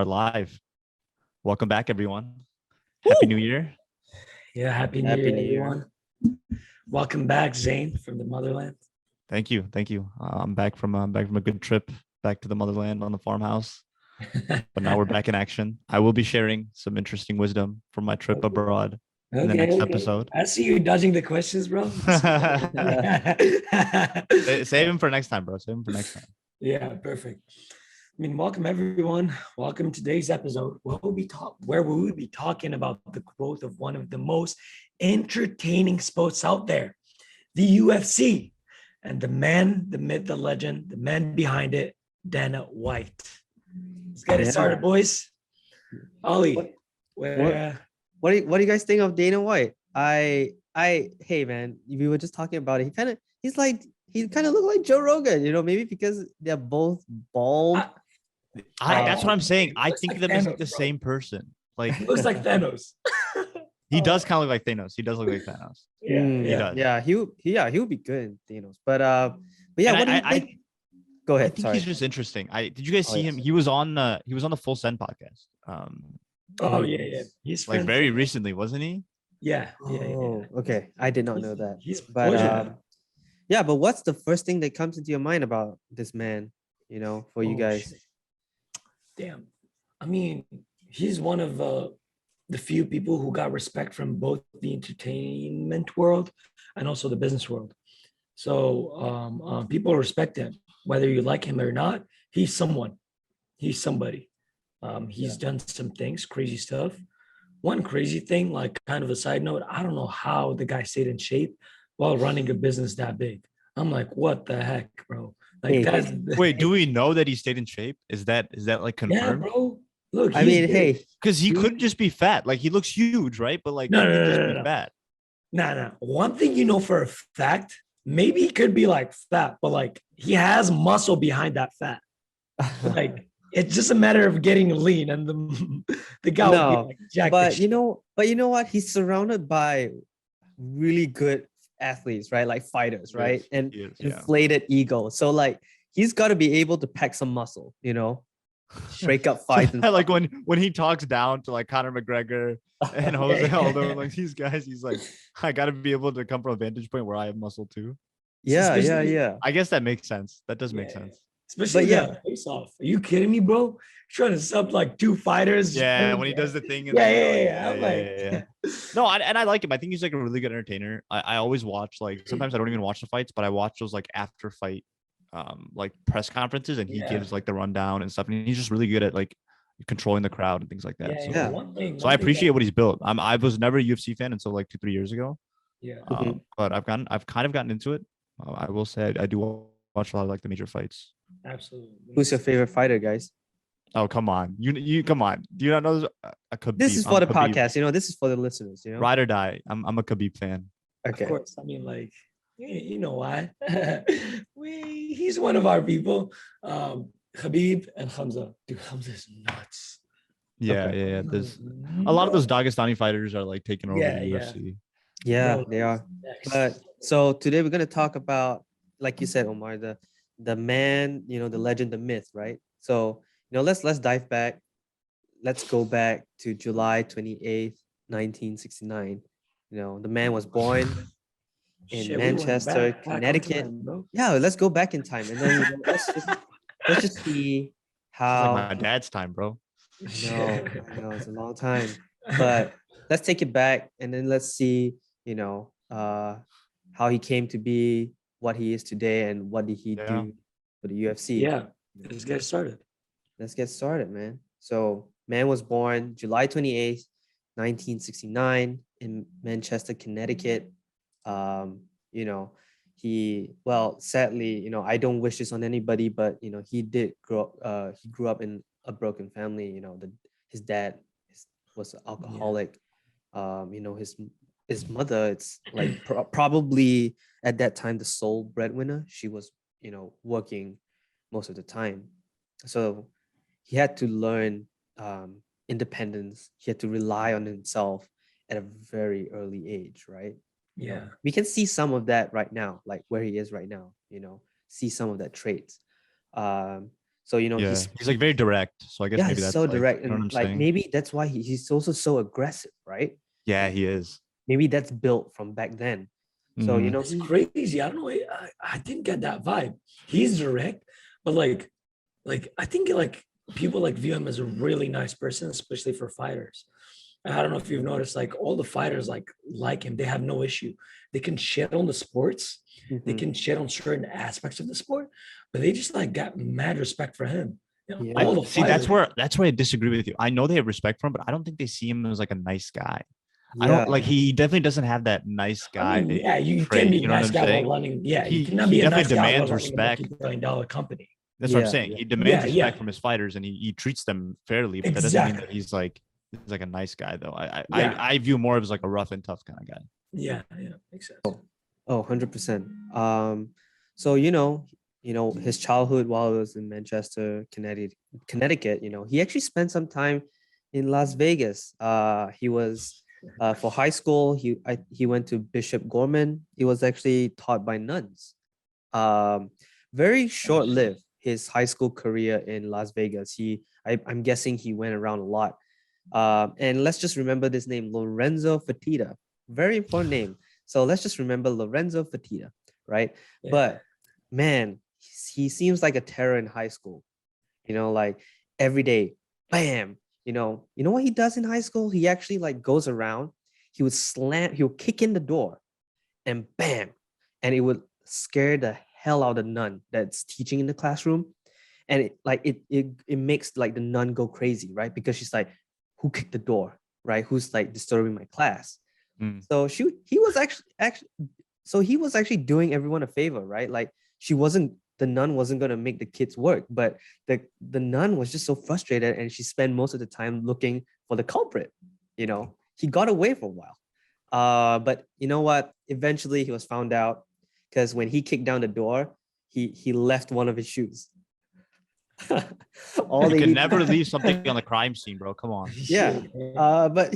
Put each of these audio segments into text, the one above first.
are live. Welcome back, everyone. Happy Woo! New Year. Yeah, happy New Happy Year, New Year. everyone. Welcome back, Zane, from the motherland. Thank you. Thank you. I'm back from a good trip back to the motherland on the farmhouse. But now we're back in action. I will be sharing some interesting wisdom from my trip abroad in the next episode. I see you dodging the questions, bro. Save him for next time, bro. Save him for next time. Yeah, perfect. I mean, welcome everyone. Welcome to today's episode where we will be talking about the growth of one of the most entertaining sports out there, the UFC, and the man, the myth, the legend, the man behind it, Dana White. Let's get it started, boys. Ollie, What do you guys think of Dana White? Hey man, we were just talking about it. He kind of look like Joe Rogan, maybe because they're both bald. That's what I'm saying. I think like them as Thanos, the bro. same person. Like He looks like Thanos. he does kind of look like Thanos. He does look like Thanos. He does. Yeah, he would be good in Thanos. But yeah, And what do you think? Go I ahead. think Sorry. he's just interesting. Did you guys see him? Yes. He was on the Full Send podcast. Oh yeah. He's Like friends very with- recently, wasn't he? Yeah. Oh, okay. I did not know that. He's But poison. yeah, but what's the first thing that comes into your mind about this man? For you Oh, guys. shit. Damn. I mean, he's one of the few people who got respect from both the entertainment world and also the business world. So people respect him, whether you like him or not. He's someone. He's somebody. He's done some things, crazy stuff. One crazy thing, like kind of a side note, I don't know how the guy stayed in shape while running a business that big. I'm like, what the heck, bro? Like Hey, that's Wait, do we know that he stayed in shape? Is that like yeah, confirmed? bro. Look, I he's mean, big. hey, Because he could just be fat. Like he looks huge, right? But like No, he no, could no, just no, be no. fat. Nah. One thing you know for a fact, maybe he could be like fat, but like he has muscle behind that fat. Like it's just a matter of getting lean, and the guy would be no, like jacked. but as shit. you know what? He's surrounded by really good athletes, right? Like fighters, right? And He is, yeah. inflated ego. So like he's got to be able to pack some muscle, break up fights. And Like stuff. when he talks down to like Conor McGregor and Jose Aldo, like these guys, he's like, I gotta be able to come from a vantage point where I have muscle too. yeah. Especially- I guess that makes sense. That does make Yeah. sense. Especially But yeah. face off. Are you kidding me, bro? Trying to sub like two fighters. Yeah, when he does the thing. In Yeah, the middle, yeah. I'm like, No, I like him. I think he's like a really good entertainer. I always watch, like, sometimes I don't even watch the fights, but I watch those like after fight like press conferences, and he Yeah. gives like the rundown and stuff, and he's just really good at like controlling the crowd and things like that. yeah. So, One thing. so I appreciate what he's built. I was never a UFC fan until like 2-3 years ago. Yeah. But I've kind of gotten into it. I will say I do watch a lot of like the major fights. Absolutely. Who's your favorite fighter, guys? Oh, come on. You come on. Do you not know a Khabib? This is for I'm the Khabib. podcast. This is for the listeners. Ride or die. I'm a Khabib fan. Okay. Of course. I mean, like, you know why? He's one of our people. Khabib and Hamza. Dude, Hamza is nuts. Yeah, Okay. yeah. There's a lot of those Dagestani fighters are like taking over Yeah, the yeah. UFC. Yeah, Bro, they are. next. But so today we're gonna talk about, like you said, Omar, the man, the legend, the myth, right? So let's dive back. Let's go back to July 28th, 1969. The man was born in Shit, we went Manchester, back Connecticut. on time, bro. Yeah, let's go back in time, and then let's just see It's how. like my dad's time, bro. I know it's a long time, but let's take it back, and then let's see, how he came to be what he is today, and what did he Yeah. do for the UFC. Yeah, let's get started. Let's get started, man. So, man was born July 28th, 1969 in Manchester, Connecticut. Sadly, I don't wish this on anybody, but he grew up in a broken family. His dad was an alcoholic. His mother, it's like probably at that time the sole breadwinner. She was, working most of the time. So he had to learn independence. He had to rely on himself at a very early age, right? Yeah. We can see some of that right now, like where he is right now, see some of that traits. So, you know, he's like very direct. So I guess maybe he's that's so like, direct. you know what I'm And like, saying? maybe that's why he's also so aggressive, right? Yeah, he is. Maybe that's built from back then. So, you Mhm. know, It's crazy. I don't know. I didn't get that vibe. He's direct, but like I think like people like view him as a really nice person, especially for fighters. And I don't know if you've noticed, like all the fighters like him, they have no issue. They can shit on the sports, they mhm. can shit on certain aspects of the sport, but they just like got mad respect for him. You know, Yeah. all the See, fighters. that's where I disagree with you. I know they have respect for him, but I don't think they see him as like a nice guy. I Yeah. don't like he definitely doesn't have that nice I guy mean, yeah, you can trait. be a You know what nice I'm guy while saying? running. Yeah, you He cannot he be a definitely nice guy while demands running a respect. multi-billion-dollar company. That's what I'm Yeah. saying. Yeah. He demands Yeah, respect yeah. from his fighters and he treats them fairly, but that doesn't mean that Exactly. he's like a nice guy though. Yeah, I view more of as like a rough and tough kind of guy. yeah, yeah. Makes sense. Oh, 100%. So, you know, his childhood while he was in Manchester, Connecticut, you know, he actually spent some time in Las Vegas. He was for high school, he went to Bishop Gorman. He was actually taught by nuns. Um, Very short-lived his high school career in Las Vegas. I'm guessing he went around a lot. And let's just remember this name, Lorenzo Fertitta. Very important name. So let's just remember Lorenzo Fertitta, right? Yeah. But man, he seems like a terror in high school. You know, like every day, bam. You know what he does in high school? He actually like goes around. He would kick in the door, and bam, and it would scare the hell out of the nun that's teaching in the classroom. And it makes like the nun go crazy, right? Because she's like, who kicked the door, right? Who's like disturbing my class? Mm. So he was actually doing everyone a favor, right? Like the nun wasn't gonna make the kids work, but the nun was just so frustrated, and she spent most of the time looking for the culprit. You know, he got away for a while. But you know what? Eventually he was found out because when he kicked down the door, he left one of his shoes. All You they can need, never leave something on the crime scene, bro. Come on. yeah. But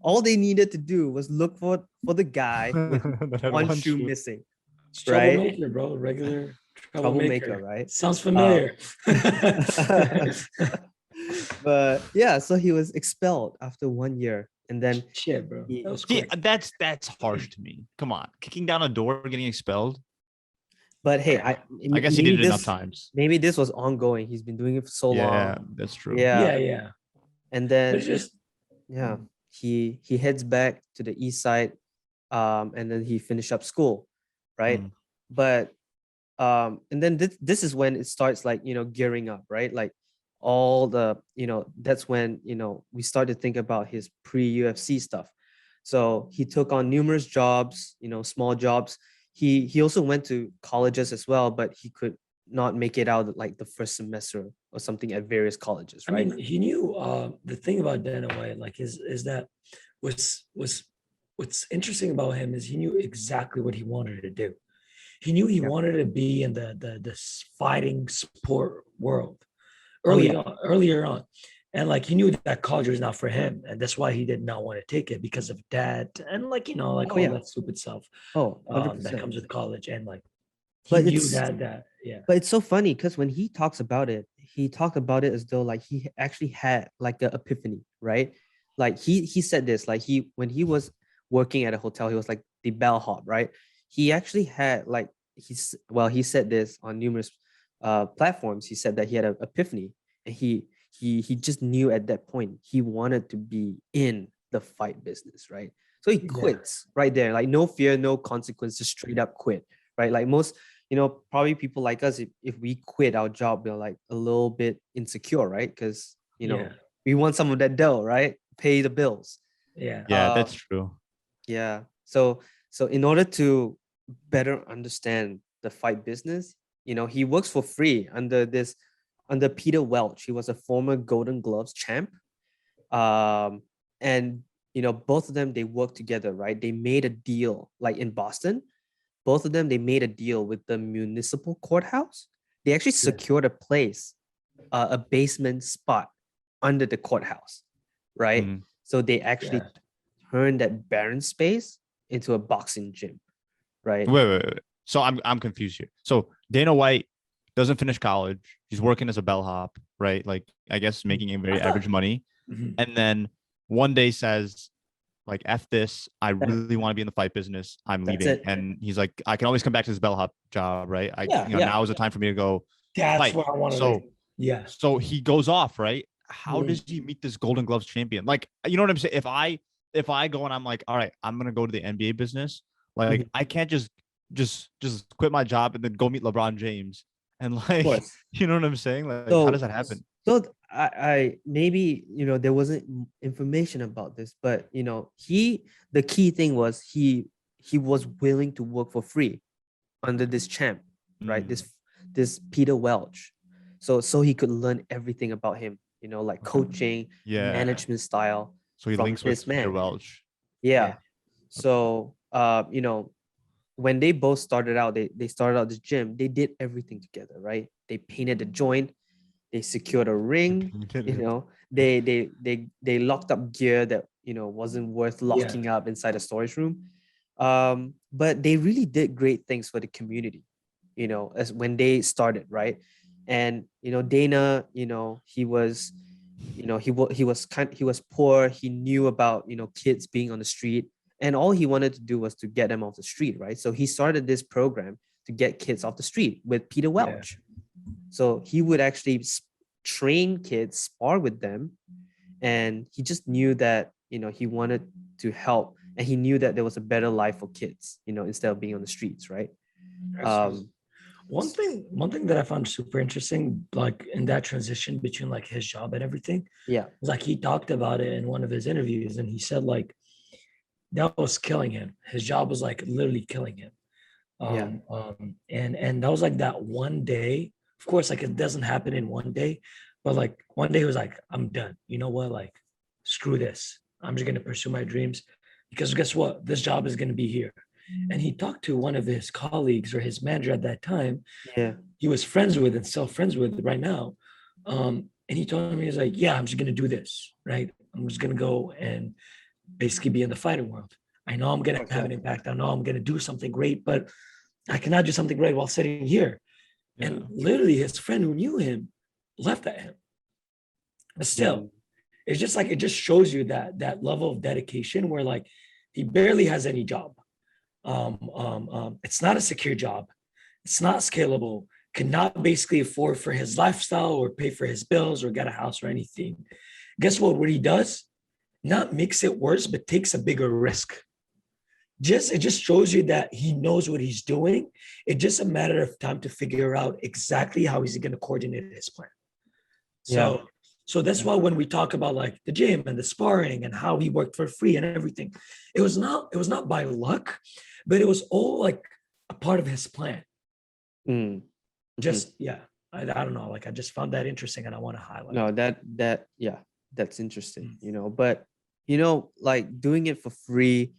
all they needed to do was look for the guy with That had one one shoe shoe. missing. It's Right? troublemaker, bro. Regular Troublemaker, troublemaker. right? Sounds familiar. But yeah, so he was expelled after 1 year, and then Shit, bro. That was See, quick. that's harsh to me. Come on, kicking down a door, getting expelled. but hey, I guess he did it enough times. maybe this was ongoing. He's been doing it for so Yeah, long. that's true. Yeah. Yeah, yeah. And But then it's just yeah, he heads back to the east side, and then he finished up school, right? Mm. But and then this is when it starts like, gearing up, right? Like all the, that's when, we start to think about his pre-UFC stuff. So he took on numerous jobs, small jobs. He also went to colleges as well, but he could not make it out like the first semester or something at various colleges, I right? mean, he knew the thing about Dana White, like is that was what's interesting about him is he knew exactly what he wanted to do. He knew he Yeah. wanted to be in the fighting sport world Oh, yeah. earlier on. And like he knew that college was not for him. And that's why he did not want to take it because of that. And like, like Oh, all yeah. that stupid stuff Oh, that 100%. comes with college. And like he But knew it's yeah. But it's so funny because when he talks about it, he talked about it as though like he actually had like an epiphany, right? Like he said this, like when he was working at a hotel, he was like the bellhop, right? He actually had like he said this on numerous platforms. He said that he had an epiphany, and he just knew at that point he wanted to be in the fight business, right? So he quits right there, like no fear, no consequence, just straight up quit, right? Like most, probably people like us, if we quit our job, we're like a little bit insecure, right? Because we want some of that dough, right? Pay the bills. Yeah. Yeah, that's true. Yeah. So in order to better understand the fight business, he works for free under Peter Welch. He was a former Golden Gloves champ. And both of them, they worked together, right? They made a deal, like in Boston. Both of them, they made a deal with the municipal courthouse. They actually secured a place, a basement spot under the courthouse, right? Mm. So they actually turned that barren space into a boxing gym, right? Wait. So I'm confused here. So Dana White doesn't finish college. He's working as a bellhop, right? Like I guess making a very average money. Mhm. And then one day says, like, F this. I really want to be in the fight business. I'm That's leaving. it. And he's like, I can always come back to this bellhop job, right? Yeah, yeah. Now is the time for me to go That's fight. what I wanted to. So Yeah. so he goes off, right? How Mhm. does he meet this Golden Gloves champion? Like, you know what I'm saying? If I go and I'm like, all right, I'm gonna go to the NBA business, like Mhm. I can't just quit my job and then go meet LeBron James. And Of like, course. you know what I'm saying? Like, how does So, that happen? I maybe there wasn't information about this, but the key thing was he was willing to work for free under this champ, right? Mm, This Peter Welch, so he could learn everything about him, like coaching, yeah. management style So he from links this with Peter man. Welch. Yeah. Yeah. So when they both started out, they started out this gym. They did everything together, right? They painted the joint, they secured a ring, they locked up gear that wasn't worth locking up inside a storage room. But they really did great things for the community, as when they started, right? And Dana, he was he was poor. He knew about kids being on the street, and all he wanted to do was to get them off the street, right? So he started this program to get kids off the street with Peter Welch. So he would actually train kids, spar with them, and he just knew that he wanted to help, and he knew that there was a better life for kids, instead of being on the streets, right? Absolutely. One thing that I found super interesting, like in that transition between like his job and everything, Yeah. was like he talked about it in one of his interviews, and he said like that was killing him. His job was like literally killing him. Yeah. And that was like that one day. Of course, like it doesn't happen in one day, but like one day he was like, I'm done. You know what? Like, screw this. I'm just gonna pursue my dreams because guess what? This job is gonna be here. And he talked to one of his colleagues or his manager at that time. Yeah. He was friends with and still friends with right now. And he told me, he's like, yeah, I'm just gonna do this, right? I'm just gonna go and basically be in the fighting world. I know I'm gonna have an impact. I know I'm gonna do something great, but I cannot do something great while sitting here. Yeah. And literally, his friend who knew him left at him. But still, it's just like it just shows you that level of dedication where like he barely has any job. It's not a secure job. It's not scalable. Cannot basically afford for his lifestyle or pay for his bills or get a house or anything. Guess what he does? Not makes it worse, but takes a bigger risk. It just shows you that he knows what he's doing. It's just a matter of time to figure out exactly how he's going to coordinate his plan. So, so that's why when we talk about like the gym and the sparring and how he worked for free and everything, it was not by luck, but it was all like a part of his plan. Just I don't know. Like I just found that interesting, and I want to highlight. No, that's interesting. But like doing it for free,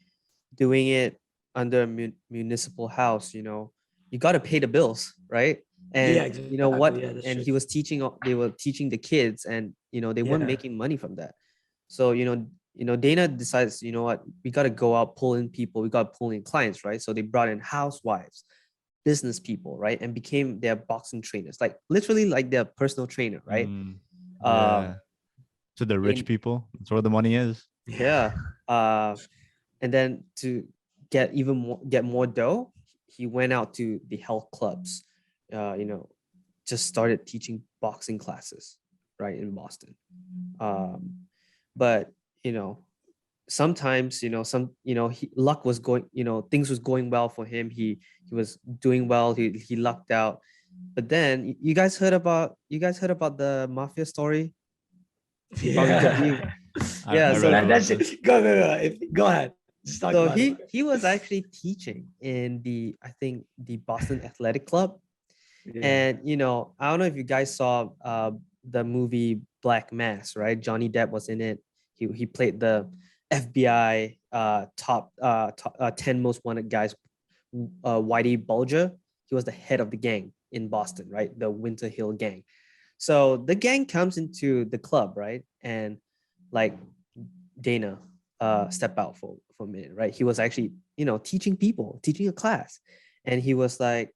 doing it under a municipal house, you got to pay the bills, right? And exactly. you know what? Yeah, And he was they were teaching the kids, and they weren't making money from that. So Dana decides, what, we got to go out, pull in people, we got to pull in clients, right? So they brought in housewives, business people, right? And became their boxing trainers, like literally like their personal trainer, right? Yeah. To the rich people, that's where the money is. Yeah. And then to get more dough, he went out to the health clubs, just started teaching boxing classes, right, in Boston. But sometimes luck was going, things was going well for him. He was doing well. He lucked out. But then you guys heard about the mafia story? Yeah. Go ahead. So he was actually teaching in I think the Boston Athletic Club. And I don't know if you guys saw the movie Black Mass, right? Johnny Depp was in it. He played the FBI top 10 most wanted guys, Whitey Bulger. He was the head of the gang in Boston, right? The Winter Hill gang. So the gang comes into the club, right? And like Dana step out for a minute, right? He was actually teaching a class, and he was like,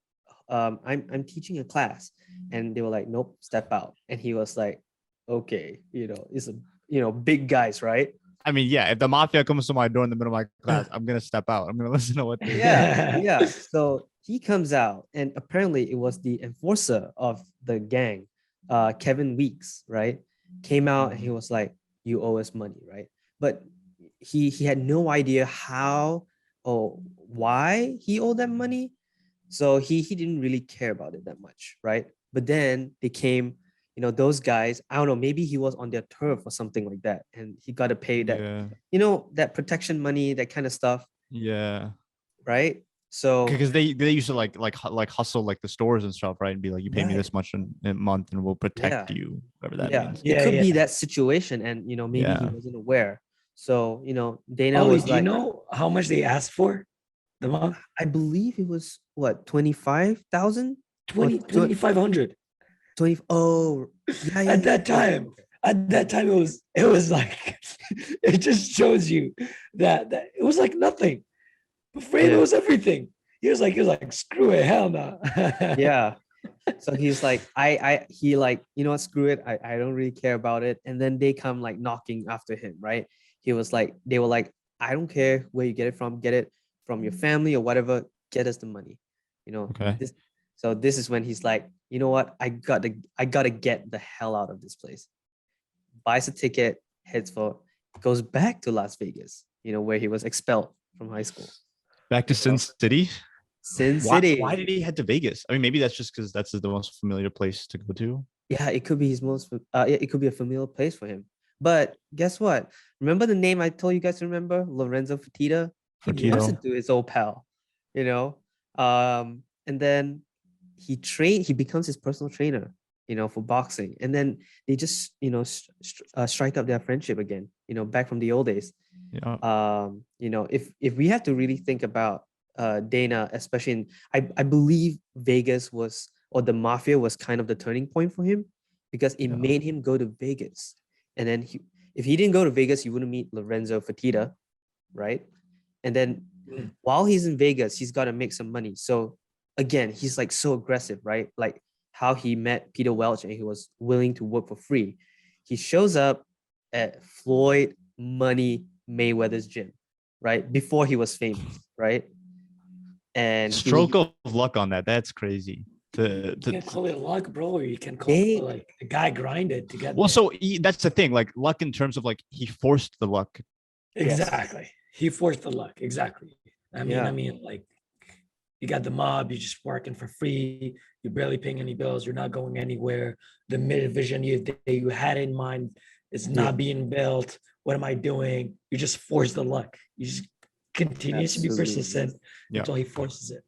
I'm teaching a class, and they were like, nope, step out. And he was like, okay, it's a big guys, right? I mean, yeah, if the mafia comes to my door in the middle of my class, I'm gonna step out. I'm gonna listen to what they Yeah. So he comes out, and apparently it was the enforcer of the gang, Kevin Weeks, right? Came out and he was like, "You owe us money," right? But he had no idea how or why he owed them money, so he didn't really care about it that much, right? But then they came, those guys. I don't know, maybe he was on their turf or something like that, and he got to pay that, Yeah. that protection money, that kind of stuff, Yeah. right? So Because they used to like hustle like the stores and stuff, right? And be like, you pay me right. this much in a month and we'll Yeah. protect you, whatever that Yeah, means. it Yeah, could be yeah. that situation, and maybe he Yeah. wasn't aware. So Dana Ollie, was do you like, know how much they asked for the month? I believe it was what, 25,000 or 2,500. 20. Oh, yeah, yeah, At yeah. that time. At that time, it was like it just shows you that it was like nothing. But for him, it Yeah, was everything. He was like, screw it, hell no. yeah. So he's like, he like, what, screw it. I don't really care about it. And then they come like knocking after him, right? They were like, I don't care where you get it from your family or whatever, get us the money. Okay. This is when he's like, you know what? I gotta get the hell out of this place. Buys a ticket, goes back to Las Vegas, where he was expelled from high school. Back to Sin City. Sin Why City. did he head to Vegas? I mean, maybe that's just because that's the most familiar place to go to. Yeah, it could be his most. It could be a familiar place for him. But guess what? Remember the name I told you guys to remember, Lorenzo Fertitta. He bumps Fertitta. into his old pal, and then he becomes his personal trainer, for boxing, and then they just strike up their friendship again, back from the old days. Yeah. If we have to really think about Dana, especially I believe Vegas was, or the mafia was, kind of the turning point for him, because it made him go to Vegas. And then if he didn't go to Vegas, he wouldn't meet Lorenzo Fertitta, right? And then while he's in Vegas, he's got to make some money. So again, he's like so aggressive, right? Like how he met Peter Welch and he was willing to work for free. He shows up at Floyd Money Mayweather's gym, right? Before he was famous, right? And Stroke of luck on that. That's crazy. You can't call it luck, bro, or you can call it like the guy grinded to get well, there. so that's the thing, like luck in terms of like he forced the luck. Exactly. Yes. He forced the luck. Exactly. I mean, like you got the mob, you're just working for free, you're barely paying any bills, you're not going anywhere. The vision you had in mind is not being built. What am I doing? You just force the luck. You just continues to be persistent until he forces it.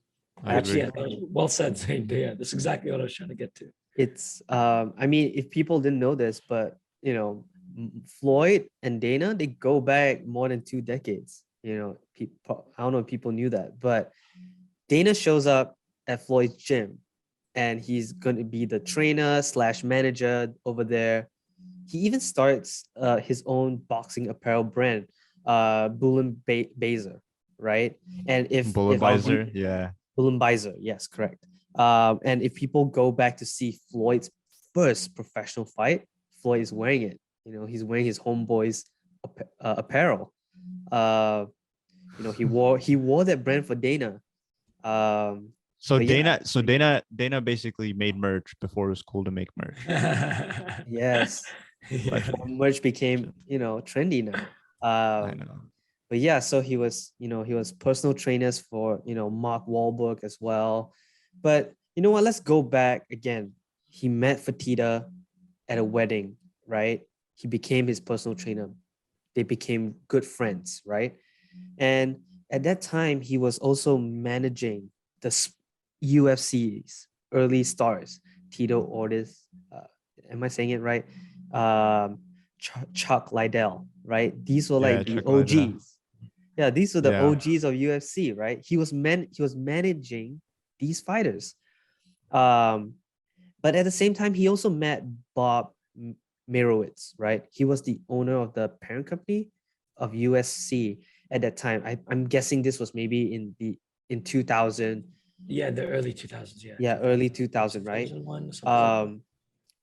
Actually, yeah, that was well said. Yeah, that's exactly what I was trying to get to. It's I mean, if people didn't know this, but Floyd and Dana, they go back more than 2 decades. People, I don't know if people knew that, but Dana shows up at Floyd's gym, and he's going to be the trainer / manager over there. He even starts his own boxing apparel brand, Bullen Baser, right? And Bullenbizer, yeah. Bullenbizer, yes, correct. And if people go back to see Floyd's first professional fight, Floyd is wearing it. He's wearing his homeboy's apparel. He wore that brand for Dana. So Dana basically made merch before it was cool to make merch. Yes. Before merch became trendy now. I know. But yeah, so he was personal trainers for Mark Wahlberg as well. But you know what? Let's go back again. He met Fertitta at a wedding, right? He became his personal trainer. They became good friends, right? And at that time, he was also managing the UFC's early stars, Tito Ortiz. Am I saying it right? Chuck Liddell, right? These were like the OGs. Liddell. Yeah, these were the OGs of UFC, right? He was managing these fighters. But at the same time, he also met Bob Merowitz, right? He was the owner of the parent company of UFC at that time. I'm guessing this was maybe in 2000. Yeah, the early 2000s. Yeah. Yeah, early 2000, right? 2001, something like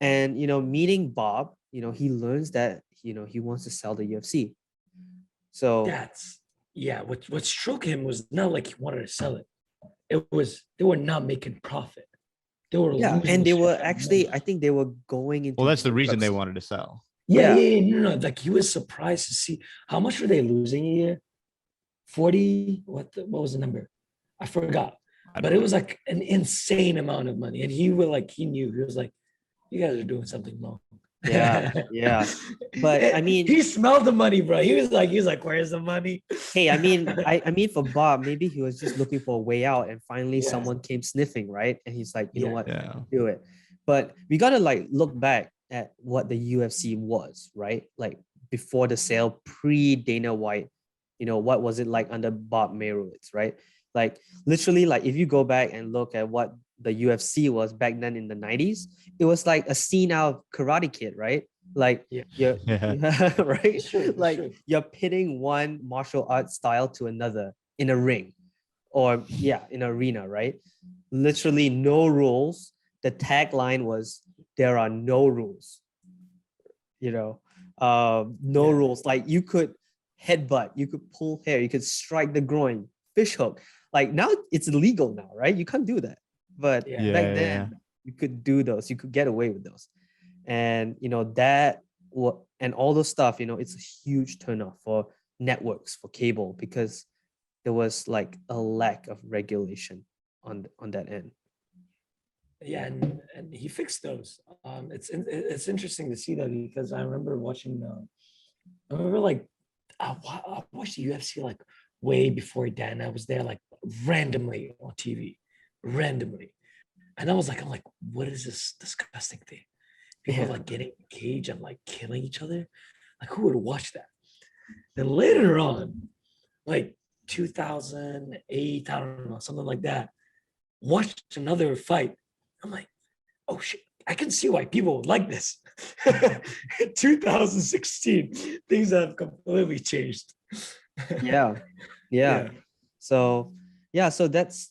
that. And meeting Bob, he learns that he wants to sell the UFC. So That's yeah. What struck him was not like he wanted to sell it. It was they were not making profit. They were yeah, losing and they were straight up actually, money. I think they were going into Well, that's the reason they bankruptcy. wanted to sell. Yeah, Yeah. yeah, yeah. No, no. Like he was surprised to see how much were they losing a year? 40, what was the number? I forgot. I But don't it know. was like an insane amount of money. And he knew, he was like, you guys are doing something wrong. Yeah, yeah. But I mean, He smelled the money, bro. He was like, where's the money? hey, I mean for Bob, maybe he was just looking for a way out, and finally Yeah. someone came sniffing, right? And he's like, you know Yeah. what, Yeah. do it. But we gotta like look back at what the UFC was, right? Like before the sale, pre Dana White, what was it like under Bob Meyrowitz, right? Like literally, like if you go back and look at what the UFC was back then in the 90s, it was like a scene out of Karate Kid, right? Like Yeah. you're Yeah. right, It's true. It's like true. you're pitting one martial arts style to another in a ring, or yeah, in an arena, right? Literally no rules. The tagline was, there are no rules, no Yeah. rules. Like you could headbutt, you could pull hair, you could strike the groin, fish hook. Like now it's illegal now, right? You can't do that. But Yeah. Yeah. back Yeah. then you could do those, you could get away with those. And that and all those stuff, it's a huge turnoff for networks, for cable, because there was like a lack of regulation on that end. Yeah, and he fixed those. It's interesting to see that because I remember watching. I remember like I watched the UFC like way before Dan. I was there like randomly on TV, randomly, and I was like, I'm like, what is this disgusting thing? People Yeah. like getting in a cage and like killing each other. Like who would watch that? Then later on, like 2008, I don't know, something like that. Watched another fight. I'm like, oh shit, I can see why people would like this. 2016, things have completely changed. Yeah. Yeah. Yeah. So so that's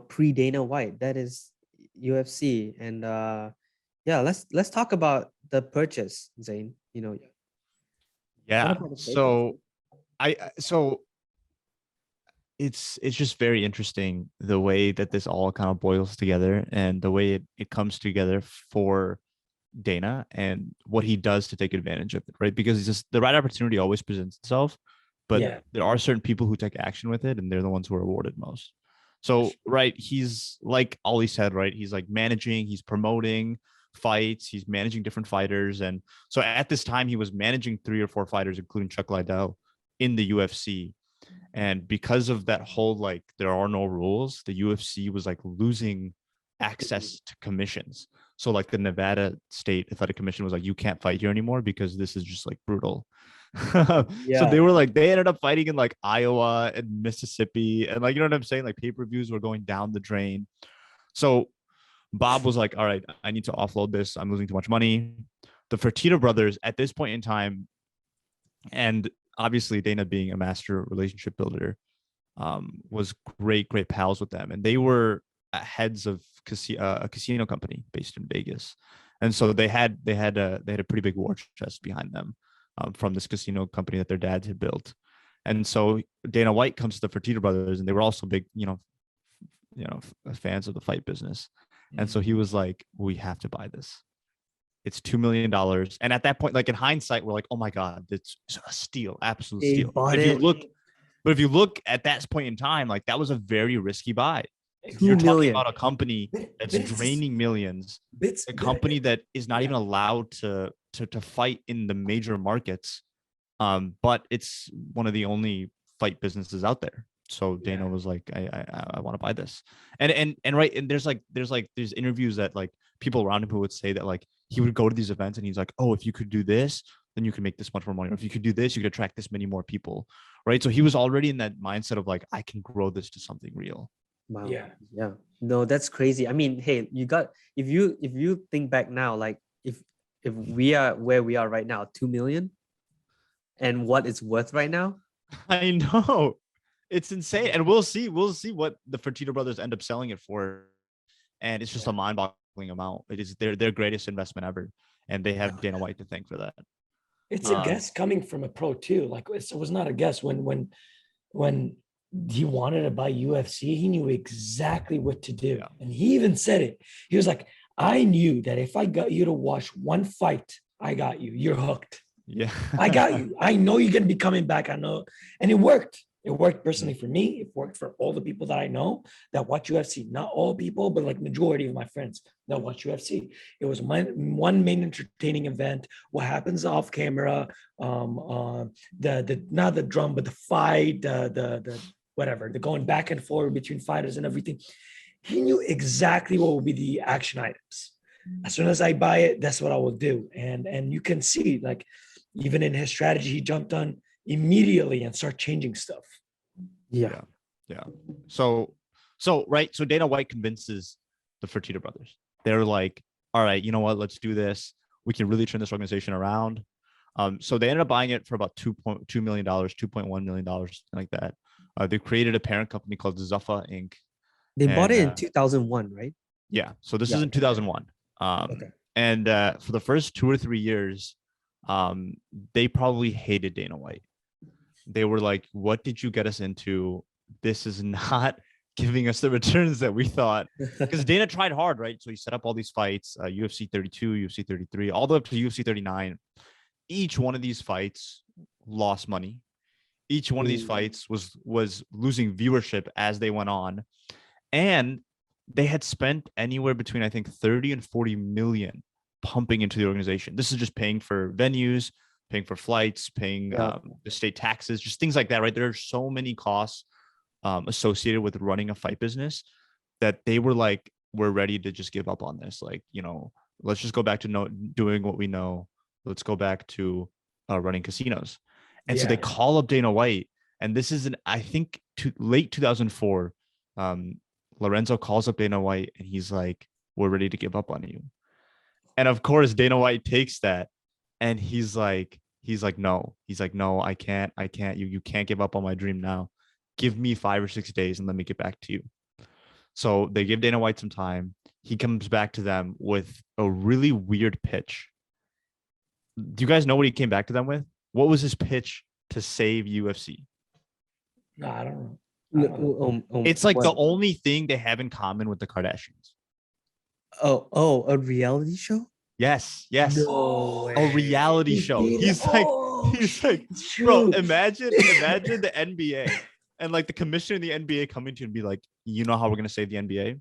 pre Dana White. That is UFC. And let's talk about the purchase, Zane. What Yeah. about the purchase? So it's just very interesting the way that this all kind of boils together and the way it comes together for Dana and what he does to take advantage of it, right? Because it's just the right opportunity always presents itself, but Yeah. there are certain people who take action with it and they're the ones who are rewarded most. So, right, he's like Ollie said, right? He's like managing, he's promoting fights, he's managing different fighters. And so at this time, he was managing 3 or 4 fighters, including Chuck Liddell in the UFC. And because of that whole like there are no rules, the UFC was like losing access to commissions. So like the Nevada State Athletic Commission was like, you can't fight here anymore because this is just like brutal. So Yeah. they ended up fighting in like Iowa and Mississippi, and like you know what I'm saying? Like pay-per-views were going down the drain. So Bob was like, all right, I need to offload this. I'm losing too much money. The Fertitta brothers at this point in time, and obviously Dana being a master relationship builder, was great pals with them, and they were heads of a casino company based in Vegas, and so they had a pretty big war chest behind them, from this casino company that their dads had built, and so Dana White comes to the Fertitta brothers, and they were also big, fans of the fight business, and so he was like, we have to buy this. It's $2 million. And at that point, like in hindsight, we're like, oh my God, it's a steal, absolute They steal. bought If you it. look at that point in time, like that was a very risky buy. $2 You're talking million. about a company that's draining millions, a company that is not even allowed to fight in the major markets. But it's one of the only fight businesses out there. So Dana was like, I want to buy this. And right. And there's interviews that like people around him who would say that like he would go to these events and he's like, oh, if you could do this, then you can make this much more money. Or if you could do this, you could attract this many more people. Right. So he was already in that mindset of like, I can grow this to something real. Wow. Yeah. Yeah. No, that's crazy. I mean, hey, if you think back now, like if we are where we are right now, 2 million, and what it's worth right now. I know. It's insane. And we'll see what the Fertitta brothers end up selling it for. And it's just a mind-boggling amount. It is their greatest investment ever. And they have Dana White to thank for that. It's a guess coming from a pro too. Like it was not a guess when he wanted to buy UFC, he knew exactly what to do. Yeah. And he even said it. He was like, I knew that if I got you to watch one fight, I got you. You're hooked. Yeah. I got you. I know you're going to be coming back. I know. And it worked. It worked personally for me. It worked for all the people that I know that watch UFC. Not all people, but like majority of my friends that watch UFC. It was one main entertaining event. What happens off camera, the not the drum, but the fight, the whatever, the going back and forth between fighters and everything. He knew exactly what would be the action items. As soon as I buy it, that's what I will do. And you can see, like, even in his strategy, he jumped on immediately and start changing stuff. Yeah. So right. So Dana White convinces the Fertitta brothers. They're like, all right, you know what? Let's do this. We can really turn this organization around. So they ended up buying it for about $2.2 million, $2.1 million, something like that. They created a parent company called Zuffa Inc. They bought it in 2001, right? Yeah. So this is in 2001. And for the first 2 or 3 years, they probably hated Dana White. They were like, what did you get us into? This is not giving us the returns that we thought. Because Dana tried hard, right? So he set up all these fights, UFC 32, UFC 33, all the way up to UFC 39. Each one of these fights lost money. Each one of these fights was losing viewership as they went on. And they had spent anywhere between, I think, 30 and 40 million pumping into the organization. This is just paying for venues, paying for flights, paying the state taxes, just things like that, right? There are so many costs associated with running a fight business that they were like, we're ready to just give up on this. Like, you know, let's just go back to doing what we know. Let's go back to running casinos. And so they call up Dana White. And this is I think late 2004, Lorenzo calls up Dana White and he's like, we're ready to give up on you. And of course, Dana White takes that and he's like, no. He's like, no, I can't. You can't give up on my dream now. Give me 5 or 6 days and let me get back to you. So they give Dana White some time. He comes back to them with a really weird pitch. Do you guys know what he came back to them with? What was his pitch to save UFC? No, I don't know. It's like the only thing they have in common with the Kardashians. Oh, a reality show? Yes. No way. A reality show. He's like, bro, imagine the NBA and like the commissioner of the NBA coming to you and be like, you know how we're gonna save the NBA?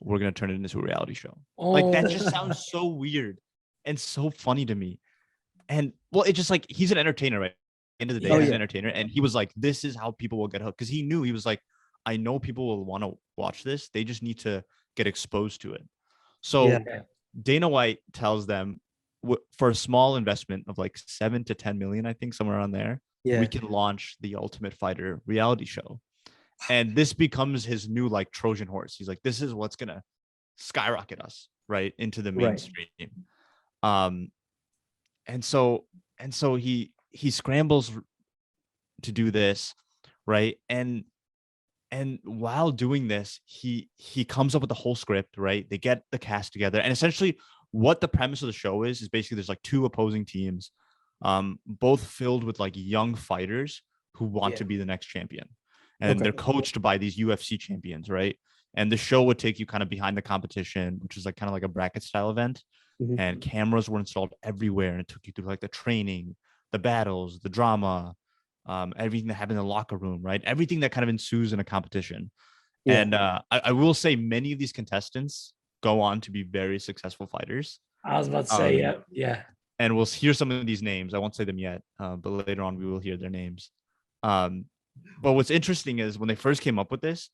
We're gonna turn it into a reality show. Like that just sounds so weird and so funny to me. And well, it's just like he's an entertainer, right? At the end of the day, he's an entertainer, and he was like, "This is how people will get hooked." Because he knew, he was like, "I know people will want to watch this. They just need to get exposed to it." So Dana White tells them, for a small investment of like 7 to 10 million, I think somewhere around there, we can launch the Ultimate Fighter reality show, and this becomes his new like Trojan horse. He's like, "This is what's gonna skyrocket us right into the mainstream." And so he scrambles to do this, right? And while doing this, he comes up with the whole script, right? They get the cast together, and essentially what the premise of the show is basically there's like 2 opposing teams, both filled with like young fighters who want to be the next champion, and they're coached by these UFC champions, right? And the show would take you kind of behind the competition, which is like kind of like a bracket style event. And cameras were installed everywhere, and it took you through like the training, the battles, the drama, everything that happened in the locker room, right? Everything that kind of ensues in a competition. And I will say many of these contestants go on to be very successful fighters. I was about to say, yeah. And we'll hear some of these names. I won't say them yet, but later on we will hear their names. But what's interesting is when they first came up with this,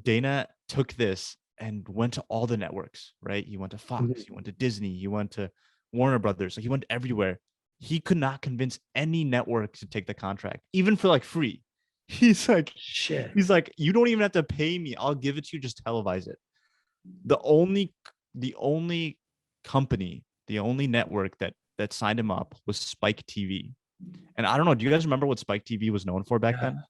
Dana took this and went to all the networks, right? He went to Fox, he went to Disney, he went to Warner Brothers, like he went everywhere. He could not convince any network to take the contract, even for like free. He's like, shit. He's like, you don't even have to pay me. I'll give it to you. Just televise it. The only company, the only network that signed him up was Spike TV. And I don't know. Do you guys remember what Spike TV was known for back then?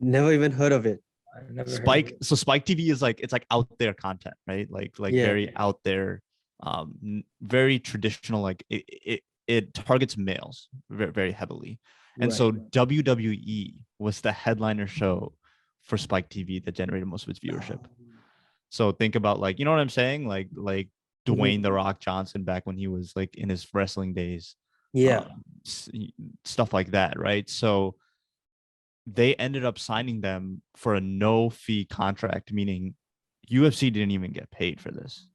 Never even heard of it. I've never heard of Spike. it. So Spike TV is like, it's like out there content, right? Like Yeah. very out there, very traditional. Like it targets males very, very heavily. And so Right. WWE was the headliner show for Spike TV that generated most of its viewership. So think about, like, you know what I'm saying? Like Dwayne The Rock Johnson back when he was like in his wrestling days. Yeah. Stuff like that, right? So they ended up signing them for a no fee contract, meaning UFC didn't even get paid for this.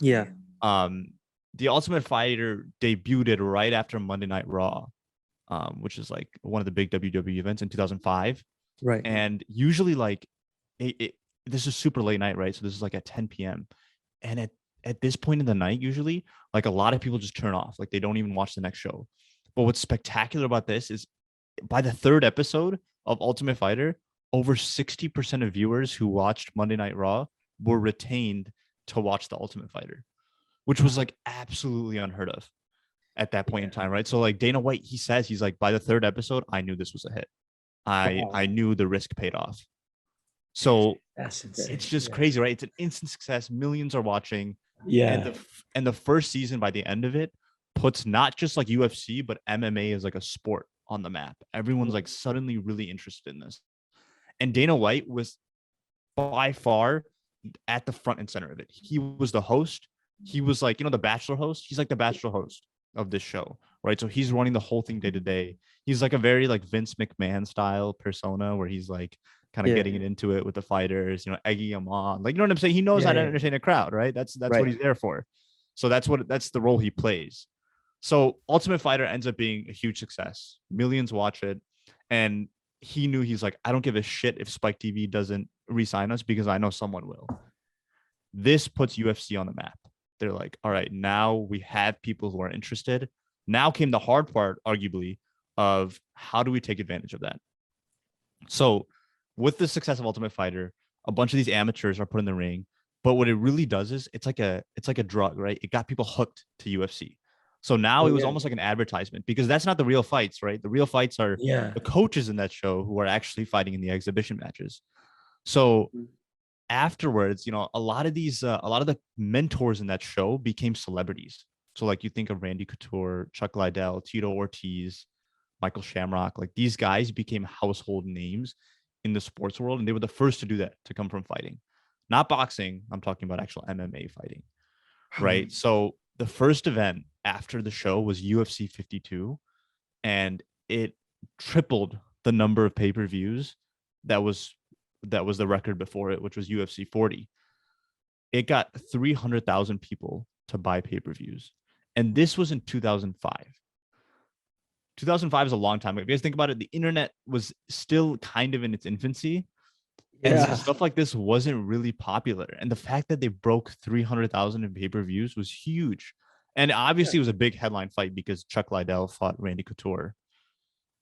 Yeah. The Ultimate Fighter debuted right after Monday Night Raw, which is like one of the big WWE events in 2005. Right. And usually, like, this is super late night, right? So this is like at 10 p.m. And at this point in the night, usually, like, a lot of people just turn off. Like, they don't even watch the next show. But what's spectacular about this is by the third episode of Ultimate Fighter, over 60% of viewers who watched Monday Night Raw were retained to watch the Ultimate Fighter, which was like absolutely unheard of at that point in time, right? So like Dana White, he says, he's like, by the third episode, I knew this was a hit. I knew the risk paid off. So That's insane. it's just crazy, right? It's an instant success. Millions are watching. Yeah. And the first season, by the end of it, puts not just like UFC, but MMA as like a sport on the map. Everyone's like suddenly really interested in this. And Dana White was by far at the front and center of it. He was the host. He was like, you know, the Bachelor host. He's like the Bachelor host of this show, right? So he's running the whole thing day to day. He's like a very like Vince McMahon style persona where he's like kind of getting it into it with the fighters, you know, egging them on. Like, you know what I'm saying? He knows how to entertain a crowd, right? That's what he's there for. So that's the role he plays. So Ultimate Fighter ends up being a huge success. Millions watch it. And he knew, he's like, I don't give a shit if Spike TV doesn't re-sign us because I know someone will. This puts UFC on the map. They're like, all right, now we have people who are interested. Now came the hard part, arguably, of how do we take advantage of that? So with the success of Ultimate Fighter, a bunch of these amateurs are put in the ring. But what it really does is it's like a drug, right? It got people hooked to UFC. So now it was almost like an advertisement, because that's not the real fights, right? The real fights are the coaches in that show who are actually fighting in the exhibition matches. So afterwards, you know, a lot of the mentors in that show became celebrities. So like you think of Randy Couture, Chuck Liddell, Tito Ortiz, Michael Shamrock, like these guys became household names in the sports world. And they were the first to do that, to come from fighting, not boxing. I'm talking about actual MMA fighting, right? So the first event after the show was UFC 52, and it tripled the number of pay-per-views that was the record before it, which was UFC 40. It got 300,000 people to buy pay-per-views. And this was in 2005. 2005 is a long time ago. If you guys think about it, the internet was still kind of in its infancy. And so stuff like this wasn't really popular. And the fact that they broke 300,000 in pay-per-views was huge. And obviously it was a big headline fight because Chuck Liddell fought Randy Couture.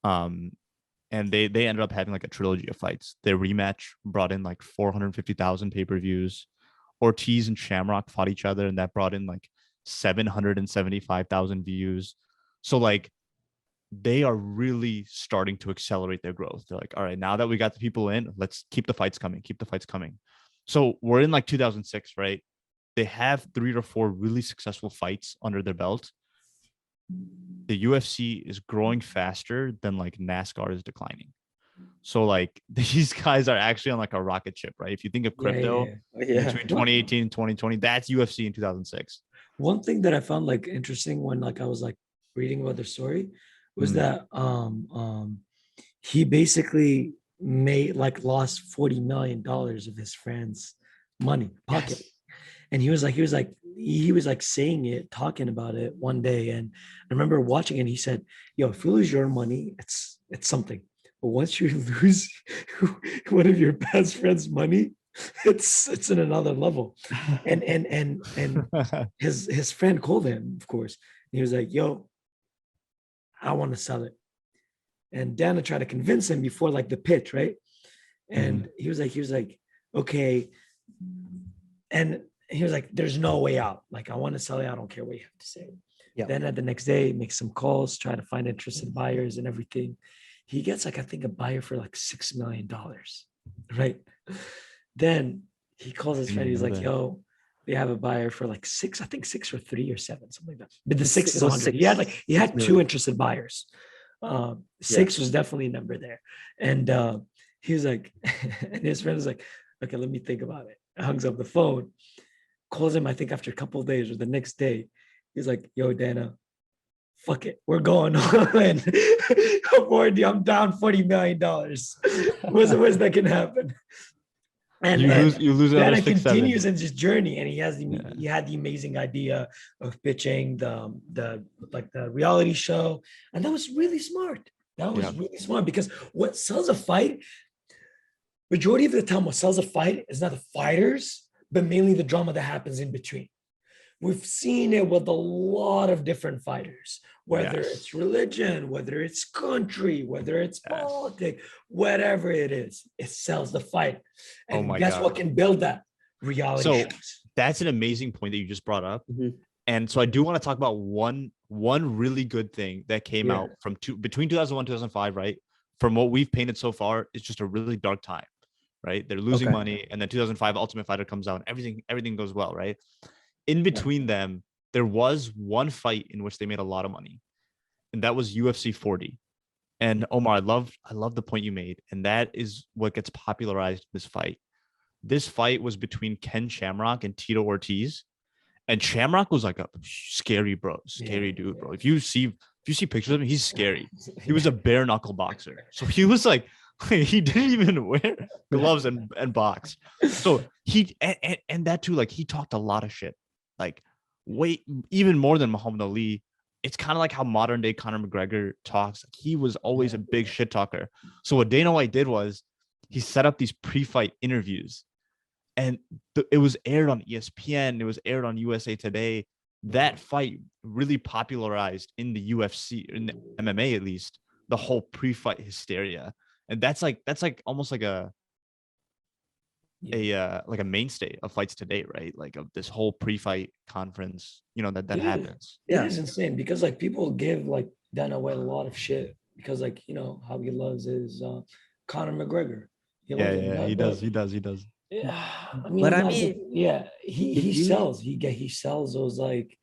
And they ended up having like a trilogy of fights. Their rematch brought in like 450,000 pay-per-views. Ortiz and Shamrock fought each other, and that brought in like 775,000 views. So like they are really starting to accelerate their growth. They're like, all right, now that we got the people in, let's keep the fights coming. So we're in like 2006, right? They have 3 or 4 really successful fights under their belt. The UFC is growing faster than like NASCAR is declining. So like these guys are actually on like a rocket ship, right? If you think of crypto between 2018 and 2020, that's UFC in 2006. One thing that I found like interesting when like I was like reading about the story was that he basically lost $40 million of his friends' money pocket. Yes. And he was like saying it, talking about it one day. And I remember watching it, and he said, yo, if you lose your money, it's something. But once you lose one of your best friend's money, it's in another level. And his friend called him, of course. And he was like, yo, I want to sell it. And Dana tried to convince him before like the pitch, right? And he was like, okay. And he was like, there's no way out. Like, I want to sell it. I don't care what you have to say. Yeah. Then at the next day, make some calls, try to find interested buyers and everything. He gets like, I think, a buyer for like $6 million, right? Then he calls his friend. He's like, yo, they have a buyer for like six, I think 6 or 3 or 7, something like that. But the six is 100. He had 2 interested buyers. 6 was definitely a number there. And he was like, and his friend was like, okay, let me think about it. I hangs up the phone, calls him, I think after a couple of days or the next day. He's like, yo, Dana, fuck it, we're going on. I'm down $40 million. What's the worst that can happen? And you lose another Dana 6, continues 7. in his journey, and he had the amazing idea of pitching the reality show, and that was really smart. That was really smart, because what sells a fight, majority of the time, what sells a fight is not the fighters, but mainly the drama that happens in between. We've seen it with a lot of different fighters, whether it's religion, whether it's country, whether it's politics, whatever it is, it sells the fight. And guess what can build that? Reality shows. That's an amazing point that you just brought up. And so I do want to talk about one really good thing that came out from between 2001 2005, right? From what we've painted so far, it's just a really dark time, right? They're losing money, and then 2005 Ultimate Fighter comes out, and everything goes well, right? In between them, there was one fight in which they made a lot of money, and that was UFC 40. And Omar, I love the point you made, and that is what gets popularized this fight. This fight was between Ken Shamrock and Tito Ortiz, and Shamrock was like a scary dude, bro. If you see pictures of him, he's scary. He was a bare knuckle boxer, so he was like, he didn't even wear gloves and box. So he and that too, like, he talked a lot of shit, like way even more than Muhammad Ali. It's kind of like how modern day Conor McGregor talks. Like, he was always a big shit talker. So what Dana White did was he set up these pre-fight interviews, and it was aired on ESPN. It was aired on USA Today. That fight really popularized in the UFC, in the MMA at least, the whole pre-fight hysteria. And that's like almost like a mainstay of fights today, right? Like, of this whole pre-fight conference, that happens. It is insane, because like people give like Dana White a lot of shit because, like, how he loves his Conor McGregor. He does. Yeah, he sells those like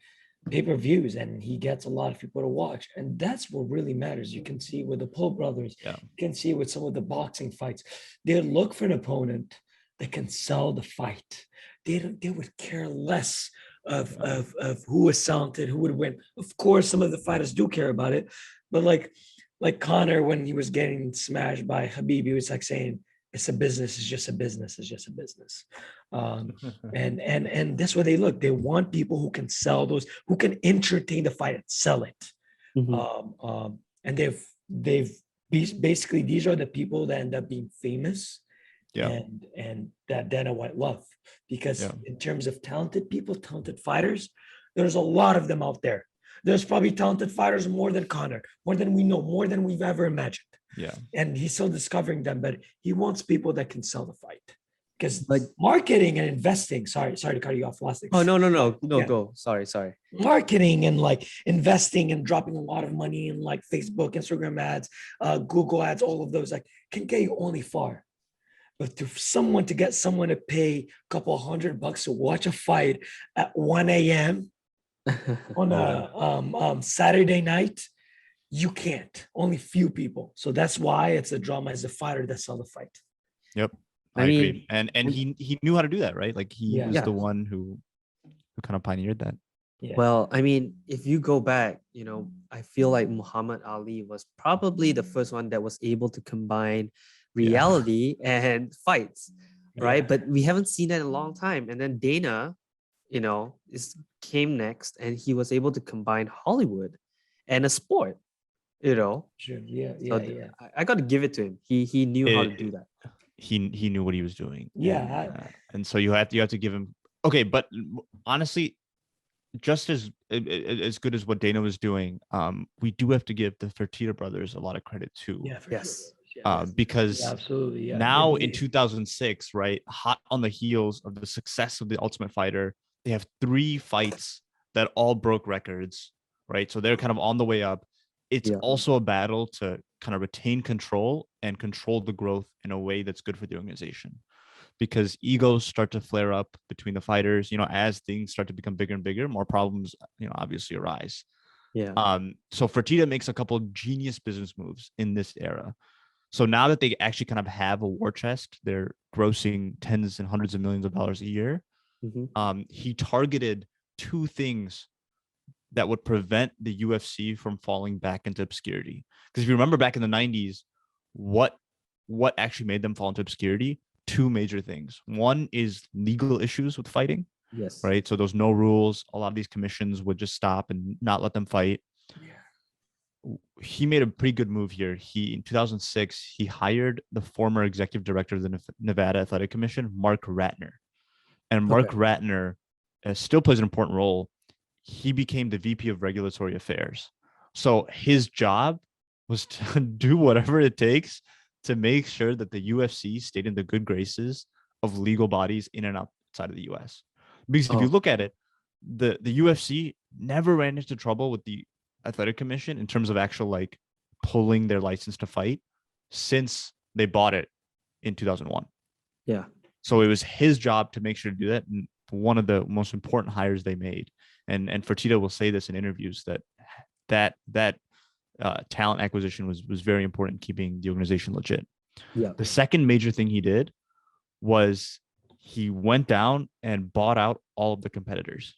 pay-per-views, and he gets a lot of people to watch, and that's what really matters. You can see with the Paul brothers, you can see with some of the boxing fights, they look for an opponent that can sell the fight. They would care less of who is talented, who would win. Of course, some of the fighters do care about it, but like Conor, when he was getting smashed by Khabib, he was like saying, it's a business. It's just a business. It's just a business. And that's where they look. They want people who can sell those, who can entertain the fight and sell it. And they've basically, these are the people that end up being famous. And that Dana White love, because in terms of talented people, talented fighters, there's a lot of them out there. There's probably talented fighters more than Conor, more than we know, more than we've ever imagined. And he's still discovering them, but he wants people that can sell the fight, because marketing and investing. Sorry to cut you off. Last thing. Oh, no, go. Sorry. Marketing and like investing and dropping a lot of money in like Facebook, Instagram ads, Google ads, all of those, like, can get you only far. But to get someone to pay a couple $100 to watch a fight at 1 a.m. on a Saturday night, you can't. Only few people. So that's why it's a drama as a fighter that sell the fight. Yep, I agree. And he knew how to do that, right? Like, he was the one who kind of pioneered that. Well, I mean, if you go back, I feel like Muhammad Ali was probably the first one that was able to combine reality and fights, right? But we haven't seen that in a long time. And then Dana, came next, and he was able to combine Hollywood and a sport, Sure. I got to give it to him. He knew how to do that. He knew what he was doing. And so you have to give him. Okay, but honestly, just as good as what Dana was doing, we do have to give the Fertitta brothers a lot of credit too. Because now in 2006, right, hot on the heels of the success of the Ultimate Fighter, they have 3 fights that all broke records, right? So they're kind of on the way up. It's also a battle to kind of retain control and control the growth in a way that's good for the organization. Because egos start to flare up between the fighters, as things start to become bigger and bigger, more problems, obviously arise. Yeah. So Fertitta makes a couple of genius business moves in this era. So now that they actually kind of have a war chest, they're grossing tens and hundreds of millions of dollars a year. He targeted two things that would prevent the UFC from falling back into obscurity. Because if you remember back in the 90s, what actually made them fall into obscurity? Two major things. One is legal issues with fighting. Yes. Right. So those no rules. A lot of these commissions would just stop and not let them fight. Yeah. He made a pretty good move here. In 2006, he hired the former executive director of the Nevada Athletic Commission, Mark Ratner. And Mark Ratner still plays an important role. He became the VP of Regulatory Affairs. So his job was to do whatever it takes to make sure that the UFC stayed in the good graces of legal bodies in and outside of the US. Because if you look at it, the UFC never ran into trouble with the Athletic Commission in terms of actual like pulling their license to fight since they bought it in 2001. Yeah. So it was his job to make sure to do that. And one of the most important hires they made. And Fertitta will say this in interviews that talent acquisition was very important in keeping the organization legit. Yeah. The second major thing he did was he went down and bought out all of the competitors.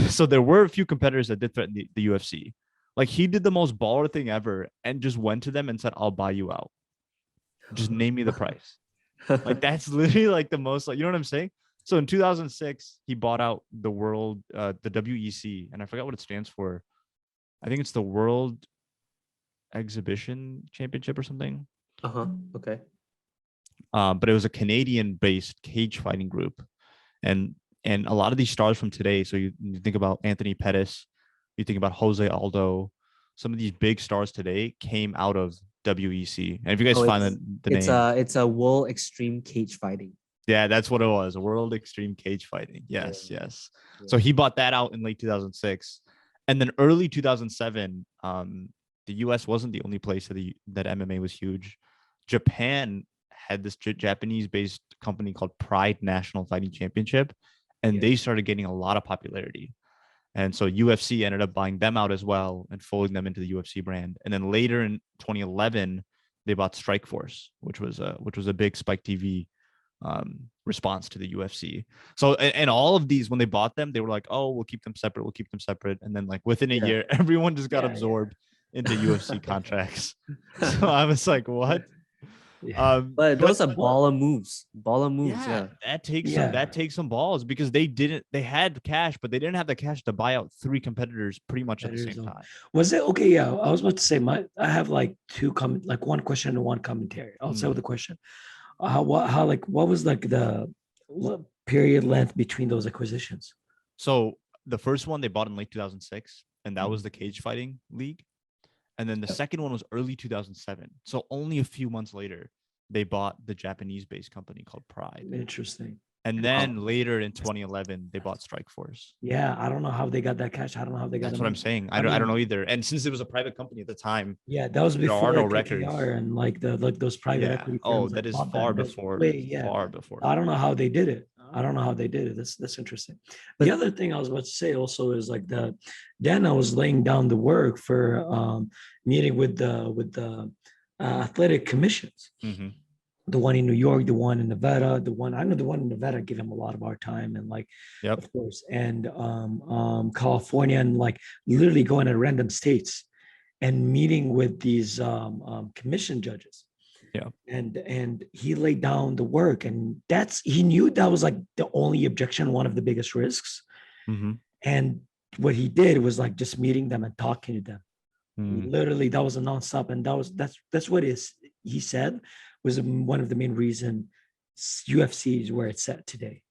So there were a few competitors that did threaten the UFC. Like he did the most baller thing ever and just went to them and said, "I'll buy you out. Just name me the price." Like that's literally like the most, like, you know what I'm saying? So in 2006, he bought out the WEC, and I forgot what it stands for. I think it's the World Exhibition Championship or something. Okay. But it was a Canadian-based cage fighting group, and a lot of these stars from today. So you think about Anthony Pettis, you think about Jose Aldo. Some of these big stars today came out of WEC. And if you guys find the name, it's a World Extreme Cage Fighting. Yeah, that's what it was. World Extreme Cage Fighting. Yes. Yeah. So he bought that out in late 2006. And then early 2007, the US wasn't the only place that MMA was huge. Japan had this Japanese-based company called Pride National Fighting Championship, and they started getting a lot of popularity. And so UFC ended up buying them out as well and folding them into the UFC brand. And then later in 2011, they bought Strikeforce, which was a big Spike TV response to the UFC. So, and all of these, when they bought them, they were like, "Oh, we'll keep them separate." And then like within a year, everyone just got absorbed into UFC contracts. So I was like, what? But those are baller moves. Yeah. That takes some balls, because they had cash, but they didn't have the cash to buy out 3 competitors pretty much at the same time. Was it okay? Yeah, I was about to say I have like one question and one commentary. I'll start with the question. What was like the period length between those acquisitions? So the first one they bought in late 2006, and that was the cage fighting league. And then the second one was early 2007. So only a few months later, they bought the Japanese-based company called Pride. Interesting. And then later in 2011, they bought Strikeforce. Yeah, I don't know how they got that cash. I don't know how they got. That's what I'm saying. I don't know either. And since it was a private company at the time, yeah, that was before there are no records records and like those private equity. Oh, that is far before. Far before. I don't know how they did it. That's interesting. But the other thing I was about to say also is like then I was laying down the work for meeting with the athletic commissions. Mm-hmm. The one in New York, the one in Nevada, the one in Nevada give him a lot of our time, and like, of course, and California, and like literally going to random states and meeting with these commission judges. Yeah. And he laid down the work, and he knew that was like the only objection, one of the biggest risks. Mm-hmm. And what he did was like just meeting them and talking to them. Literally, that was a nonstop, and that's what he said was one of the main reason UFC is where it's at today.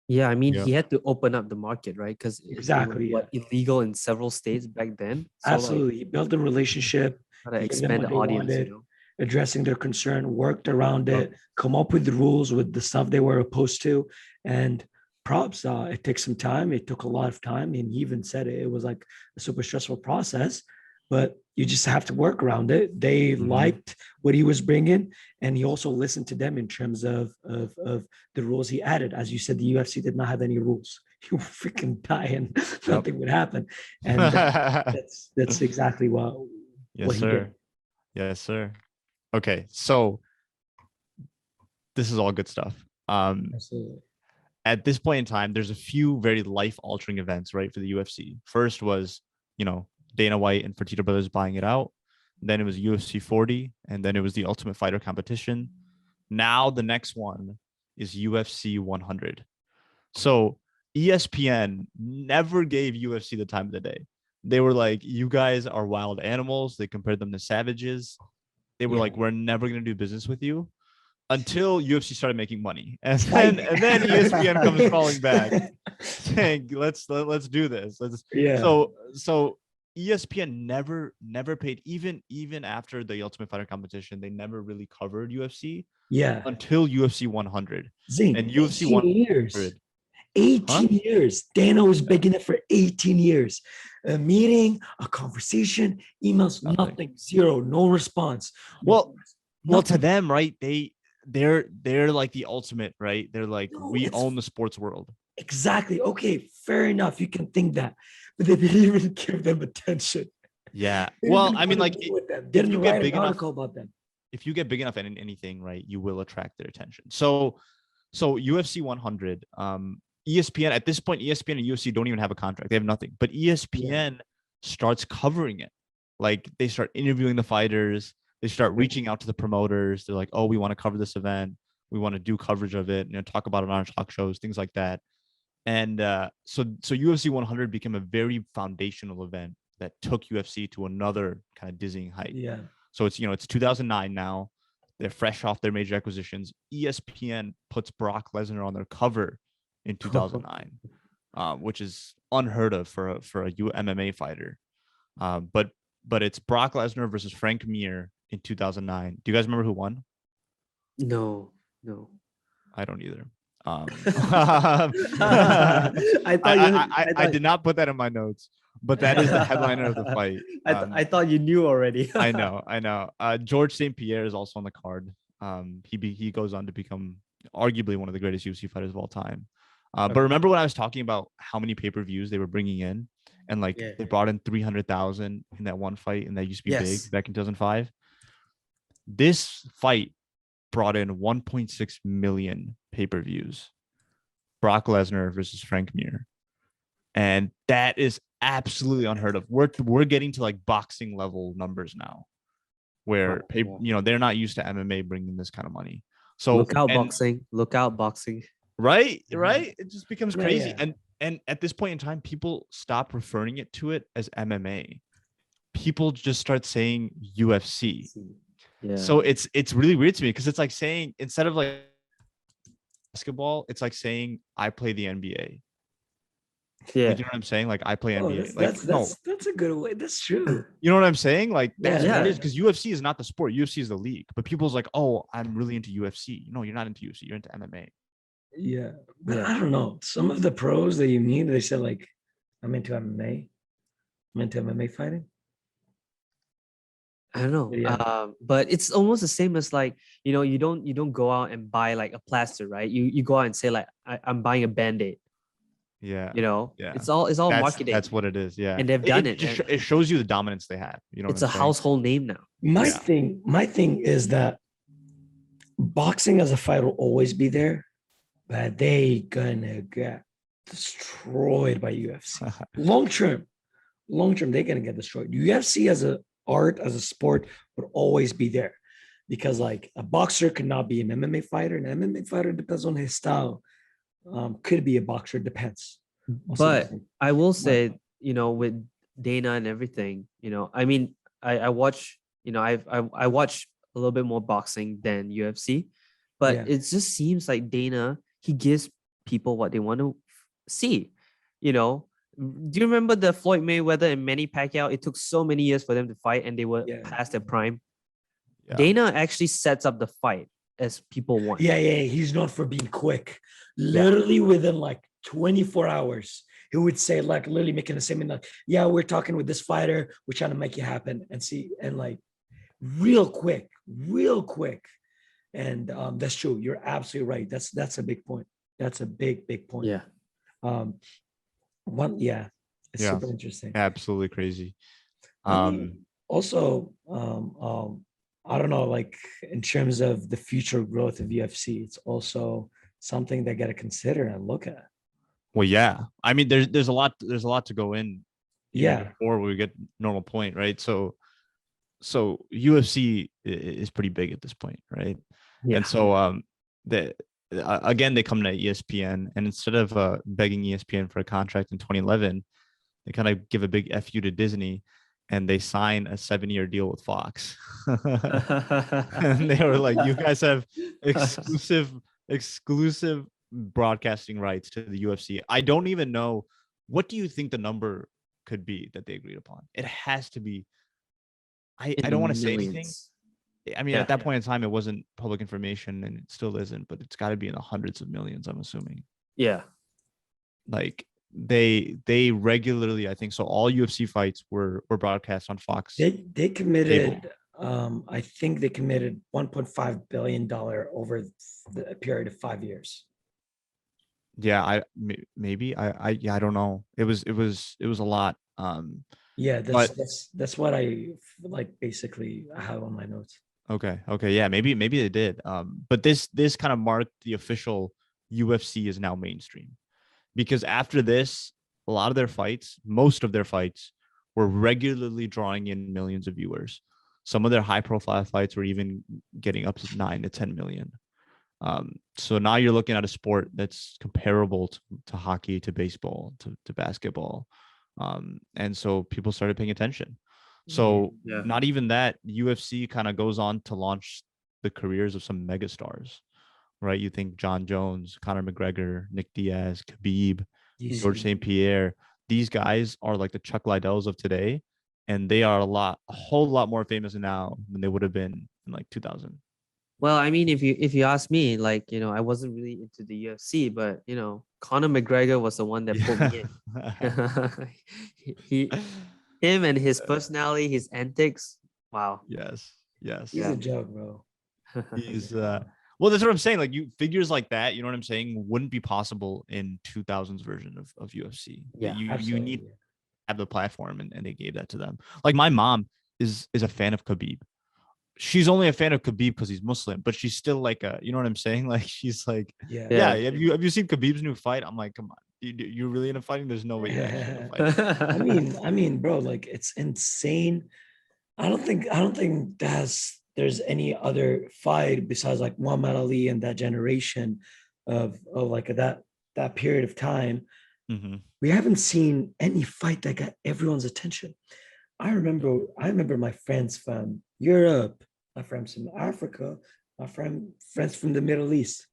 Yeah, I mean, he had to open up the market, right? Because exactly, illegal in several states back then. So absolutely, he built a relationship, how to expand the audience, addressing their concern, worked around it, come up with the rules with the stuff they were opposed to, and props. It took some time. It took a lot of time, and he even said it was like a super stressful process. but you just have to work around it. They liked what he was bringing, and he also listened to them in terms of the rules he added. As you said, the UFC did not have any rules. You freaking die and nothing would happen, and that's exactly what Yes, he sir. did. Yes, sir. Okay, so this is all good stuff. Absolutely. At this point in time, there's a few very life-altering events, right, for the UFC. First was, Dana White and Fertitta Brothers buying it out. Then it was UFC 40, and then it was the Ultimate Fighter competition. Now the next one is UFC 100. So ESPN never gave UFC the time of the day. They were like, you guys are wild animals. They compared them to savages. They were like, we're never going to do business with you until UFC started making money. And then ESPN comes crawling back saying, let's do this. So ESPN never paid, even after the Ultimate Fighter competition, they never really covered UFC until UFC 100. Zing, and UFC 100 years. 18 years. Dana was begging it for 18 years. A meeting, a conversation, emails, nothing, zero, no response. Well, to them, right? They're like the ultimate, right? They're like, we own the sports world. Exactly. Okay, fair enough. You can think that, but they didn't even give them attention. Yeah. Well, I mean, like, didn't write an article about them. If you get big enough in anything, right, you will attract their attention. So UFC 100, ESPN at this point, ESPN and UFC don't even have a contract. They have nothing. But ESPN starts covering it. Like, they start interviewing the fighters. They start reaching out to the promoters. They're like, oh, we want to cover this event. We want to do coverage of it, talk about it on our talk shows, things like that. And so UFC 100 became a very foundational event that took UFC to another kind of dizzying height. Yeah. So it's 2009 now. They're fresh off their major acquisitions. ESPN puts Brock Lesnar on their cover in 2009, which is unheard of for a MMA fighter. But it's Brock Lesnar versus Frank Mir in 2009. Do you guys remember who won? No. I don't either. I did not put that in my notes, but that is the headliner of the fight. I thought you knew already. I know. George St. Pierre is also on the card. He goes on to become arguably one of the greatest UFC fighters of all time. But remember when I was talking about how many pay-per-views they were bringing in, and they brought in 300,000 in that one fight, and that used to be big back in 2005. This fight brought in 1.6 million pay-per-views. Brock Lesnar versus Frank Mir, and that is absolutely unheard of. We're getting to like boxing level numbers now, where they're not used to MMA bringing this kind of money. So look out boxing. Right. It just becomes crazy. And at this point in time, people stop referring to it as MMA. People just start saying UFC. Yeah. So it's really weird to me, because it's like saying, instead of like basketball, it's like saying I play the NBA. Yeah. Like, you know what I'm saying? Like, I play NBA. That's a good way. That's true. You know what I'm saying? Like, that's what it is, because UFC is not the sport. UFC is the league. But people's like, oh, I'm really into UFC. No, you're not into UFC. You're into MMA. Yeah. But I don't know. Some of the pros that you meet, they said like, I'm into MMA. I'm into MMA fighting. I don't know. But it's almost the same as like, you don't go out and buy like a plaster, right? You go out and say like, I'm buying a Band-Aid. Yeah. It's all marketing. That's what it is. Yeah. And they've done it. It shows you the dominance they have. It's a household name now. My thing is that boxing as a fight will always be there, but they gonna get destroyed by UFC. Long term, they're gonna get destroyed. UFC as a art, as a sport, would always be there, because like a boxer could not be an MMA fighter, and an MMA fighter depends on his style. Could be a boxer, depends. But I will say, with Dana and everything, I mean, I watch, I watch a little bit more boxing than UFC, but it just seems like Dana, he gives people what they want to see. Do you remember the Floyd Mayweather and Manny Pacquiao? It took so many years for them to fight, and they were past their prime. Yeah. Dana actually sets up the fight as people want. Yeah. He's known for being quick. Literally within like 24 hours, he would say like literally making a statement like, yeah, we're talking with this fighter, we're trying to make it happen, and see, and like real quick, real quick. And that's true. You're absolutely right. That's a big point. That's a big point. Yeah. Yeah, it's Yeah. super interesting. Absolutely crazy. I mean, also, I don't know, like in terms of the future growth of UFC, it's also something they got to consider and look at. Well, yeah. I mean, there's a lot to go in even Yeah, before we get normal point, right? So UFC is pretty big at this point, right? Yeah. And so the again they come to ESPN, and instead of begging ESPN for a contract in 2011, they kind of give a big fu to Disney, and they sign a 7-year deal with Fox. And they were like, you guys have exclusive broadcasting rights to the UFC. I don't even know, what do you think the number could be that they agreed upon? It has to be, I don't want to say anything. I mean, Yeah. at that point in time, it wasn't public information, and it still isn't, but it's got to be in the hundreds of millions, I'm assuming. Yeah. Like they regularly, I think so, all UFC fights were broadcast on Fox. they committed. I think they committed $1.5 billion over the period of 5 years. Yeah, maybe I don't know. It was a lot. Yeah, but that's what I like. Basically, I have on my notes. okay, yeah, maybe they did. But this kind of marked the official UFC is now mainstream, because after this, a lot of their fights, most of their fights, were regularly drawing in millions of viewers. Some of their high profile fights were even getting up to 9 to 10 million. So now you're looking at a sport that's comparable to hockey, to baseball, to basketball. And so people started paying attention. So Yeah. not even that, UFC kind of goes on to launch the careers of some megastars, right? You think John Jones, Conor McGregor, Nick Diaz, Khabib, George St. Pierre. These guys are like the Chuck Liddells of today, and they are a whole lot more famous now than they would have been in like 2000. Well, I mean, if you ask me, like, I wasn't really into the UFC, but Conor McGregor was the one that pulled me in. Him and his personality, his antics. Wow. Yes. He's a joke, bro. He's well, that's what I'm saying. Like, you figures like that, you know what I'm saying, wouldn't be possible in 2000s version of UFC. Yeah, you need to have the platform, and they gave that to them. Like, my mom is a fan of Khabib. She's only a fan of Khabib because he's Muslim, but she's still like you know what I'm saying? Like, she's like, yeah. Have you seen Khabib's new fight? I'm like, come on, you're really into fighting? There's no way you're actually into fighting. I mean, bro, like, it's insane. I don't think there's any other fight besides like Muhammad Ali and that generation of like that period of time. Mm-hmm. We haven't seen any fight that got everyone's attention. I remember my friends from Europe, my friends from Africa, my friends from the Middle East,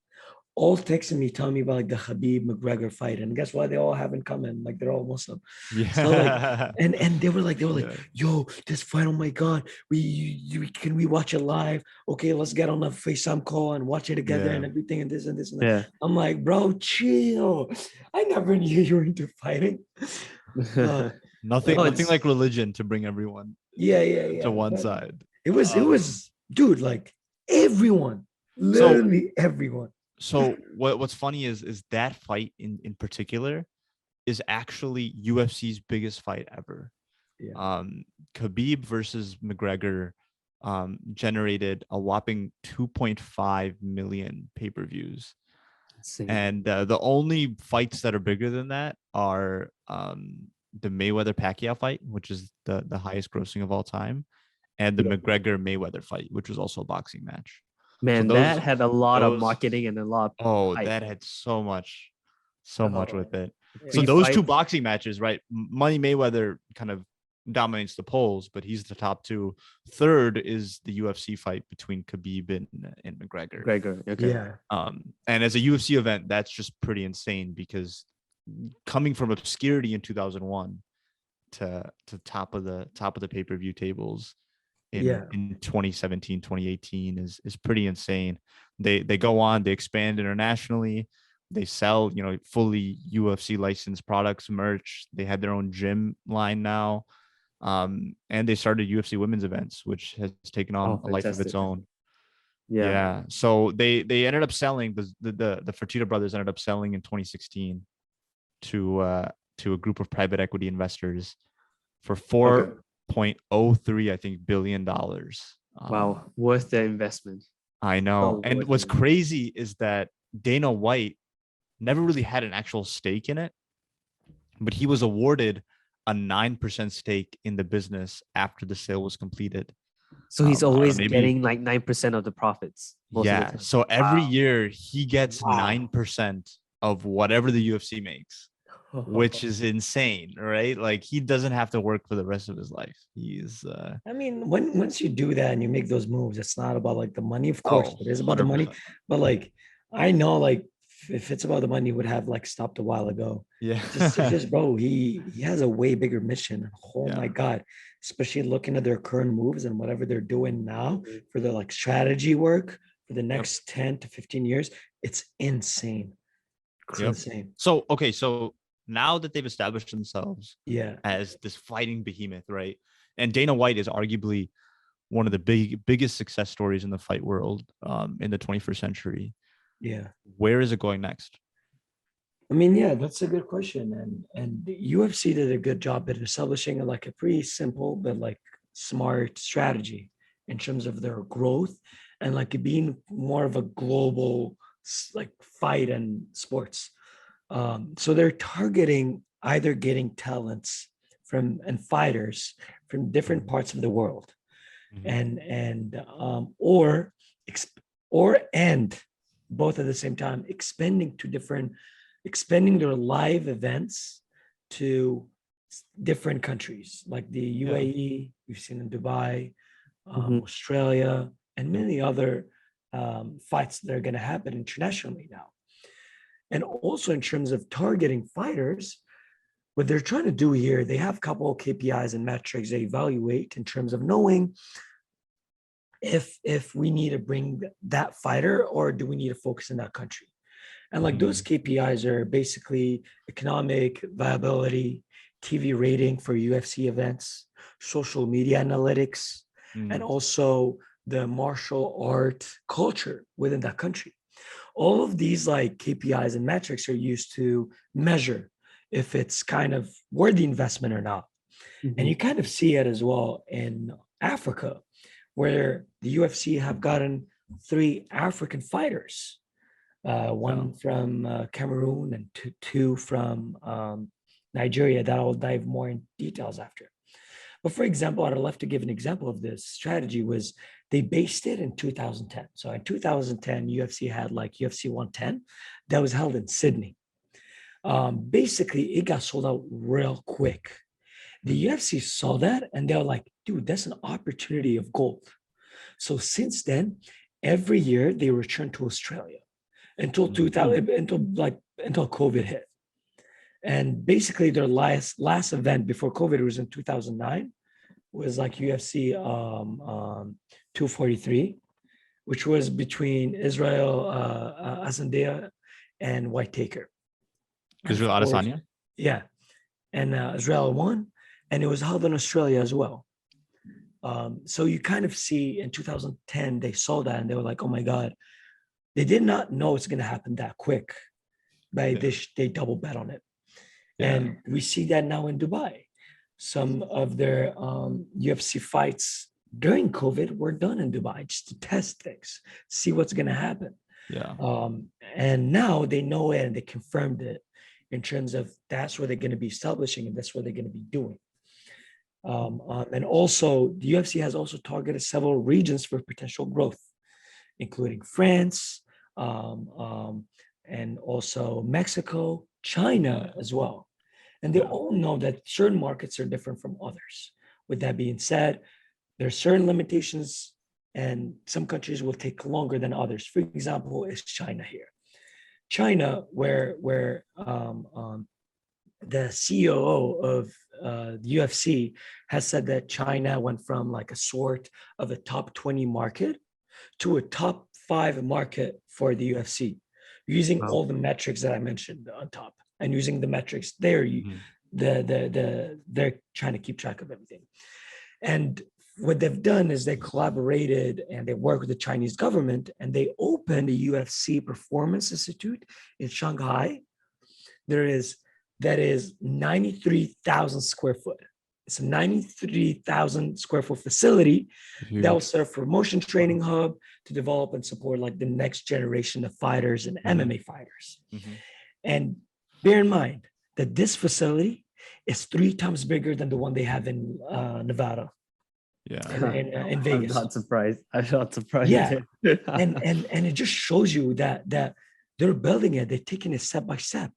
all texting me, telling me about like the Khabib McGregor fight. And guess what? They all have in common. Like, they're all Muslim. Yeah. So like, and they were like, yo, this fight, oh my God, can we watch it live? Okay, let's get on a FaceTime call and watch it together and everything, and this and this and that. Yeah. I'm like, bro, chill. I never knew you were into fighting. Nothing like religion to bring everyone to one side. It was, dude, like everyone, literally everyone. So what's funny is that fight in particular is actually UFC's biggest fight ever. Yeah. Khabib versus McGregor generated a whopping 2.5 million pay-per-views. And the only fights that are bigger than that are the Mayweather-Pacquiao fight, which is the highest grossing of all time, and the McGregor-Mayweather fight, which was also a boxing match. Man, that had a lot of marketing and a lot of hype. That had so much with it. Yeah. So those two boxing matches, right? Money Mayweather kind of dominates the polls, but he's the top two. Third is the UFC fight between Khabib and McGregor. Okay. Yeah. And as a UFC event, that's just pretty insane, because coming from Obscurity in 2001 to top of the pay-per-view tables in 2017, 2018 is pretty insane. They go on, they expand internationally. They sell, fully UFC licensed products, merch. They had their own gym line now. And they started UFC women's events, which has taken Oh, on a life of its fantastic. own. Yeah. Yeah. So they ended up selling the Fertitta brothers ended up selling in 2016 to a group of private equity investors for Okay. 4.03, I think, $billion. Wow. Worth the investment. I know. So And worth what's it. crazy is that Dana White never really had an actual stake in it, but he was awarded a 9% stake in the business after the sale was completed. So he's I don't always know, maybe, getting like 9% of the profits most of the yeah. time. So every Wow. year he gets Wow. 9% of whatever the UFC makes, which is insane, right? Like he doesn't have to work for the rest of his life. He's I mean, once you do that and you make those moves, it's not about like the money. Of course, oh, it is about the money, 100%. but like I know, like if it's about the money, would have like stopped a while ago. Yeah. It's just, bro. He has a way bigger mission. Oh Yeah. my god, especially looking at their current moves and whatever they're doing now for their like strategy work for the Yep. next 10 to 15 years. It's insane. It's Yep. insane. So okay, so now that they've established themselves Yeah. as this fighting behemoth, right? And Dana White is arguably one of the biggest success stories in the fight world in the 21st century. Yeah. Where is it going next? I mean, yeah, that's a good question. And the UFC did a good job at establishing like a pretty simple but like smart strategy in terms of their growth and like it being more of a global like fight and sports. So they're targeting either getting talents from and fighters from different parts of the world, Mhm. and or or and both at the same time expanding their live events to different countries like the Yeah. UAE, we've seen in Dubai, Mhm. Australia, and Yep. many other fights that are going to happen internationally now. And also in terms of targeting fighters, what they're trying to do here, they have a couple of KPIs and metrics they evaluate in terms of knowing if we need to bring that fighter or do we need to focus in that country. And like those Mhm. KPIs are basically economic viability, TV rating for UFC events, social media analytics, and Mhm. also the martial art culture within that country. All of these like KPIs and metrics are used to measure if it's kind of worth the investment or not. And Mhm. you kind of see it as well in Africa, where the UFC have gotten 3 African fighters, Yeah. one from Cameroon and two from Nigeria that I'll dive more in details after. But for example, I'd love to give an example of this strategy was they based it in 2010. So in 2010, UFC had like UFC 110 that was held in Sydney. Basically, it got sold out real quick. The UFC saw that and they were like, dude, that's an opportunity of gold. So since then, every year they return to Australia until Mhm. 2000 until COVID hit. And basically their last event before COVID was in 2009 was like UFC 243, which was between Israel Asandea and White Taker. And of Israel course, Adesanya. yeah, and Israel won, and it was held in Australia as well. So you kind of see in 2010 they saw that and they were like, oh my god, they did not know it's going to happen that quick, but Yeah. they double bet on it. Yeah. And we see that now in Dubai. Some of their UFC fights during COVID were done in Dubai just to test things, see what's going to happen. Yeah. And now they know it and they confirmed it in terms of that's where they're going to be establishing and that's what they're going to be doing. And also, the UFC has also targeted several regions for potential growth, including France, um, um, and also Mexico, China Yeah. as well. And they Yeah. all know that certain markets are different from others. With that being said, there are certain limitations, and some countries will take longer than others. For example, is China here? China, where the COO of the UFC has said that China went from like a sort of a top 20 market to a top 5 market for the UFC using Wow. all the metrics that I mentioned on top, and using the metrics there, they're trying to keep track of everything. And what they've done is they collaborated and they work with the Chinese government, and they opened a UFC Performance Institute in Shanghai. That is 93,000 square foot. It's a 93,000 square foot facility that will serve for motion training hub to develop and support like the next generation of fighters and MMA fighters. And bear in mind that this facility is 3 times bigger than the one they have in Nevada. In Vegas. I'm not surprised. Yeah. and it just shows you that they're building it, they're taking it step by step.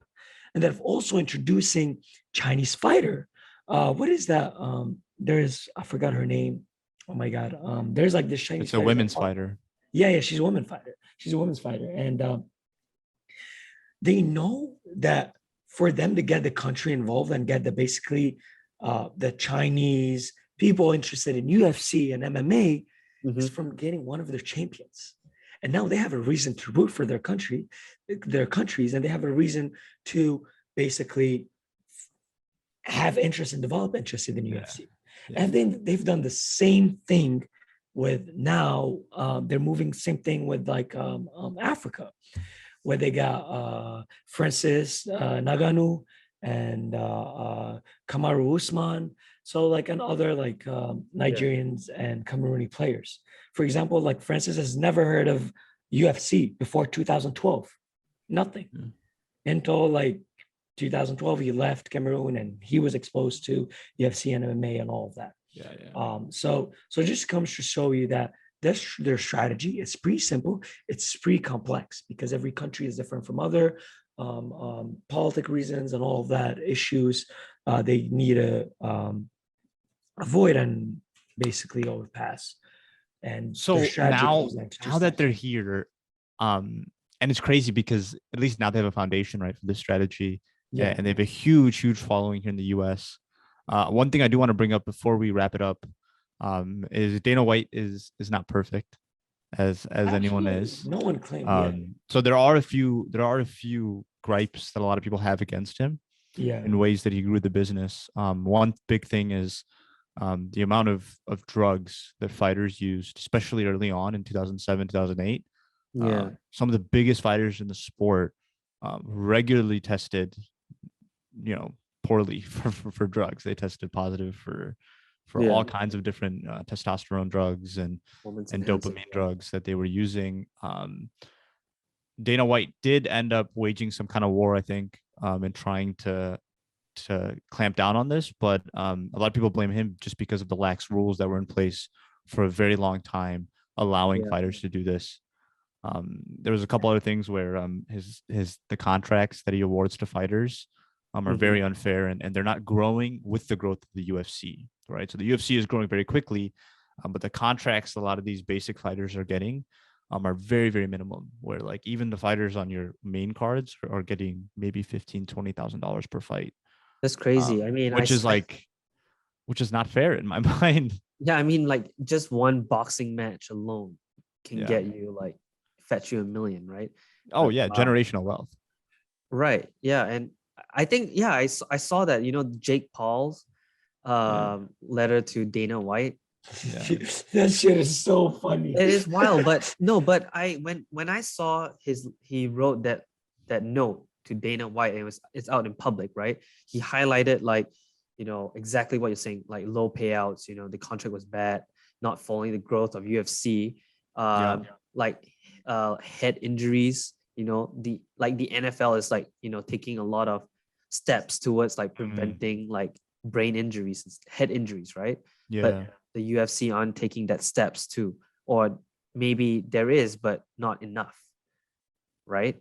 And they're also introducing Chinese fighter. What is that? There's, I forgot her name. Oh my God. There's like this Chinese. It's a women's fighter. Yeah, she's a women's fighter. She's a women's fighter. And they know that for them to get the country involved and get basically the Chinese people interested in UFC and MMA is from getting one of their champions. And now they have a reason to root for their countries, and they have a reason to basically have interest and develop interest in the UFC. And then they've done the same thing with now, they're moving same thing with like Africa, where they got Francis Ngannou and Kamaru Usman. So like, and other like Nigerians and Camerooni players. For example, like Francis has never heard of UFC before 2012. Nothing. Until like 2012, he left Cameroon and he was exposed to UFC and MMA and all of that. So it just comes to show you that their strategy is pretty simple. It's pretty complex because every country is different from other politic reasons and all of that issues they need to avoid and basically overpass. And so now that they're here, and it's crazy because at least now they have a foundation, right, for this strategy. And they have a huge following here in the US. One thing I do want to bring up before we wrap it up is Dana White is not perfect as anyone is. No one claimed. So there are a few gripes that a lot of people have against him. In ways that he grew the business. One big thing is the amount of drugs that fighters used, especially early on in 2007, 2008. Some of the biggest fighters in the sport regularly tested, poorly for drugs. They tested positive for all kinds of different testosterone drugs and dopamine drugs that they were using. Dana White did end up waging some kind of war, I think, and trying to clamp down on this, but a lot of people blame him just because of the lax rules that were in place for a very long time, allowing fighters to do this. There was a couple other things where the contracts that he awards to fighters are very unfair, and they're not growing with the growth of the UFC, right? So the UFC is growing very quickly, but the contracts a lot of these basic fighters are getting are very, very minimum, where like even the fighters on your main cards are getting maybe $15,000-$20,000 per fight. That's crazy. I mean, which is not fair in my mind. Yeah, I mean, like just one boxing match alone can get you like fetch you $1 million, right? Oh yeah, generational wealth. Right. Yeah, and I think I saw that Jake Paul's letter to Dana White. That shit is so funny. It is wild, but when I saw he wrote that note to Dana White, it's out in public, right? He highlighted like, exactly what you're saying, like low payouts, the contract was bad, not following the growth of UFC, like head injuries, the NFL is like, taking a lot of steps towards like preventing like brain injuries, head injuries, right? But the UFC aren't taking that steps too, or maybe there is, but not enough, right?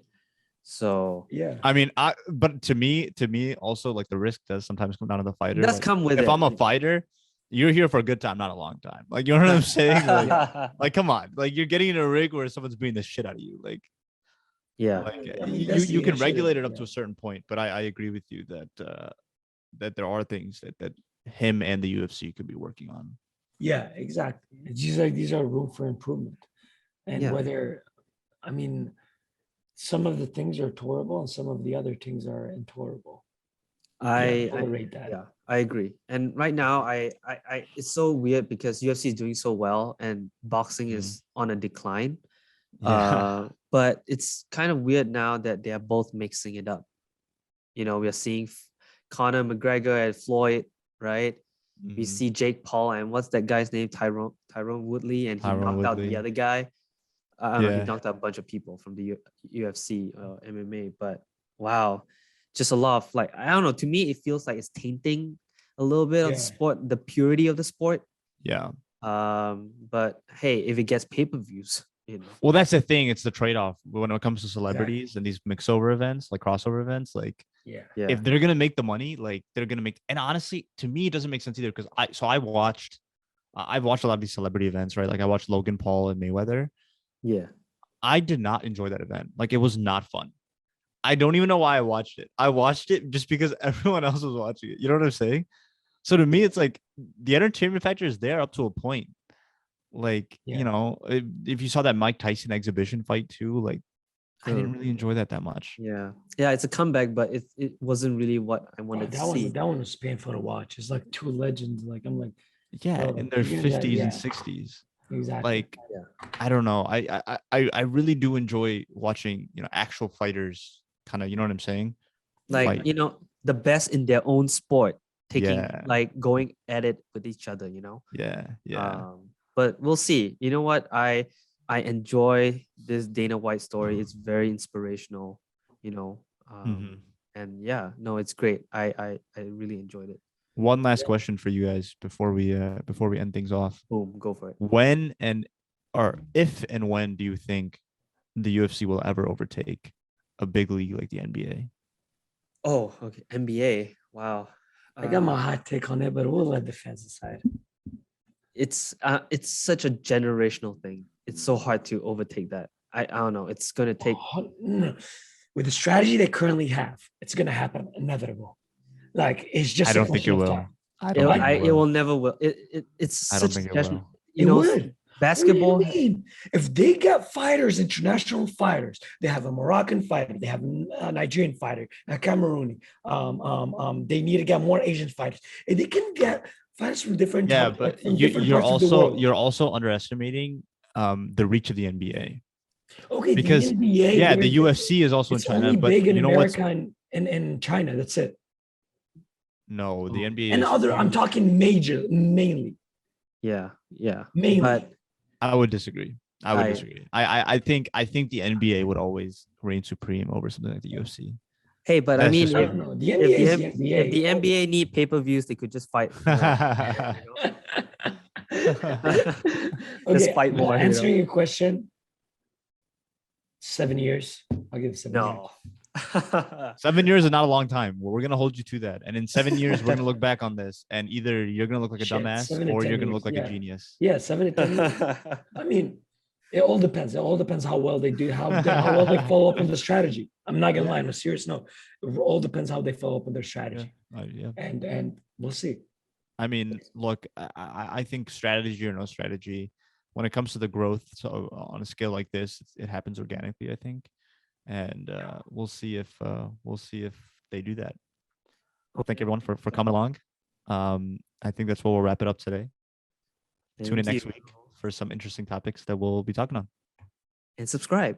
So I mean, but to me also, like, the risk does sometimes come down to the fighter. It does come with it. If I'm a fighter, you're here for a good time, not a long time. Like, you know what I'm saying? Like come on, like you're getting in a rig where someone's beating the shit out of you. Like, you can regulate it up to a certain point, but I agree with you that there are things that him and the UFC could be working on. Yeah, exactly. These are room for improvement, and whether, I mean, some of the things are tolerable and some of the other things are intolerable. I Tolerate that. yeah, I agree. And right now, it's so weird because UFC is doing so well and boxing is on a decline. Yeah. But it's kind of weird now that they are both mixing it up. You know, we are seeing Conor McGregor and Floyd, right? We Mhm. see Jake Paul and what's that guy's name? Tyrone Woodley, and he Tyron knocked out the Woodley. other guy. I don't know, he Yeah. knocked out a bunch of people from the UFC, MMA. But wow, just a lot of like, I don't know. To me, it feels like it's tainting a little bit of the Yeah. sport, the purity of the sport. Yeah. But hey, if it gets pay-per-views, you know. Well, that's the thing. It's the trade-off when it comes to celebrities and these mix-over events, like crossover events. Like, Yeah. if they're gonna make the money, like they're gonna make. And honestly, to me, it doesn't make sense either because I've watched a lot of these celebrity events, right? Like I watched Logan Paul and Mayweather. Yeah. I did not enjoy that event. Like it was not fun. I don't even know why I watched it. I watched it just because everyone else was watching it. You know what I'm saying? So to me, it's like the entertainment factor is there up to a point. Like, Yeah. you know, if you saw that Mike Tyson exhibition fight too, like I didn't really enjoy that much. Yeah. Yeah, it's a comeback, but it wasn't really what I wanted to see. That one was painful to watch. It's like two legends. Like I'm like, Yeah, bro, in their you're gonna- 50s yeah, and 60s. exactly. Like, I don't know. I really do enjoy watching, you know, actual fighters kind of, you know what I'm saying? Like, Fight. you know, the best in their own sport, taking Yeah. like going at it with each other, you know. Yeah. Yeah. But we'll see. You know what? I enjoy this Dana White story. It's very inspirational, you know. Mhm. And yeah, no, it's great. I really enjoyed it. One last question for you guys before we end things off. Boom, go for it. When and or if and when do you think the UFC will ever overtake a big league like the NBA? Oh, okay. NBA. Wow. I got my hot take on it, but we'll let the fans decide. It's such a generational thing. It's so hard to overtake that. I don't know. It's gonna take With the strategy they currently have, it's gonna happen, inevitable. Like it's just. I don't think it will. I don't think it will never will. It's I don't such think a it will. you know, would. basketball. What do you mean? If they get fighters, international fighters, they have a Moroccan fighter, they have a Nigerian fighter, a Camerooni. They need to get more Asian fighters. If they can get fighters from different but from different you're parts of the world. also underestimating the reach of the NBA. Okay, Because the NBA, yeah, the UFC is also in it's China, only but big in you know what's America and in China. That's it. no, the NBA And is other, I'm talking mainly. Yeah. Mainly. But I would disagree. I think the NBA would always reign supreme over something like the UFC. hey, but I mean, I don't know. The NBA is the NBA. if the NBA need pay-per-views, they could just fight more. Just fight more. Answering your question, 7 years. I'll give 7 years. No. 7 years is not a long time. Well, we're gonna hold you to that. And in 7 years, we're gonna look back on this, and either you're gonna look like a dumbass or you're gonna look like a genius. Yeah, 7 to 10 years. I mean, it all depends. It all depends how well they do, how well they follow up on the strategy. I'm not gonna lie, on a serious note. It all depends how they follow up on their strategy. Yeah. And we'll see. I mean, look, I think strategy or no strategy, when it comes to the growth, so on a scale like this, it happens organically, I think. And we'll see if they do that. Well, thank everyone for coming along. I think that's where we'll wrap it up today. Tune in next week for some interesting topics that we'll be talking on. And subscribe.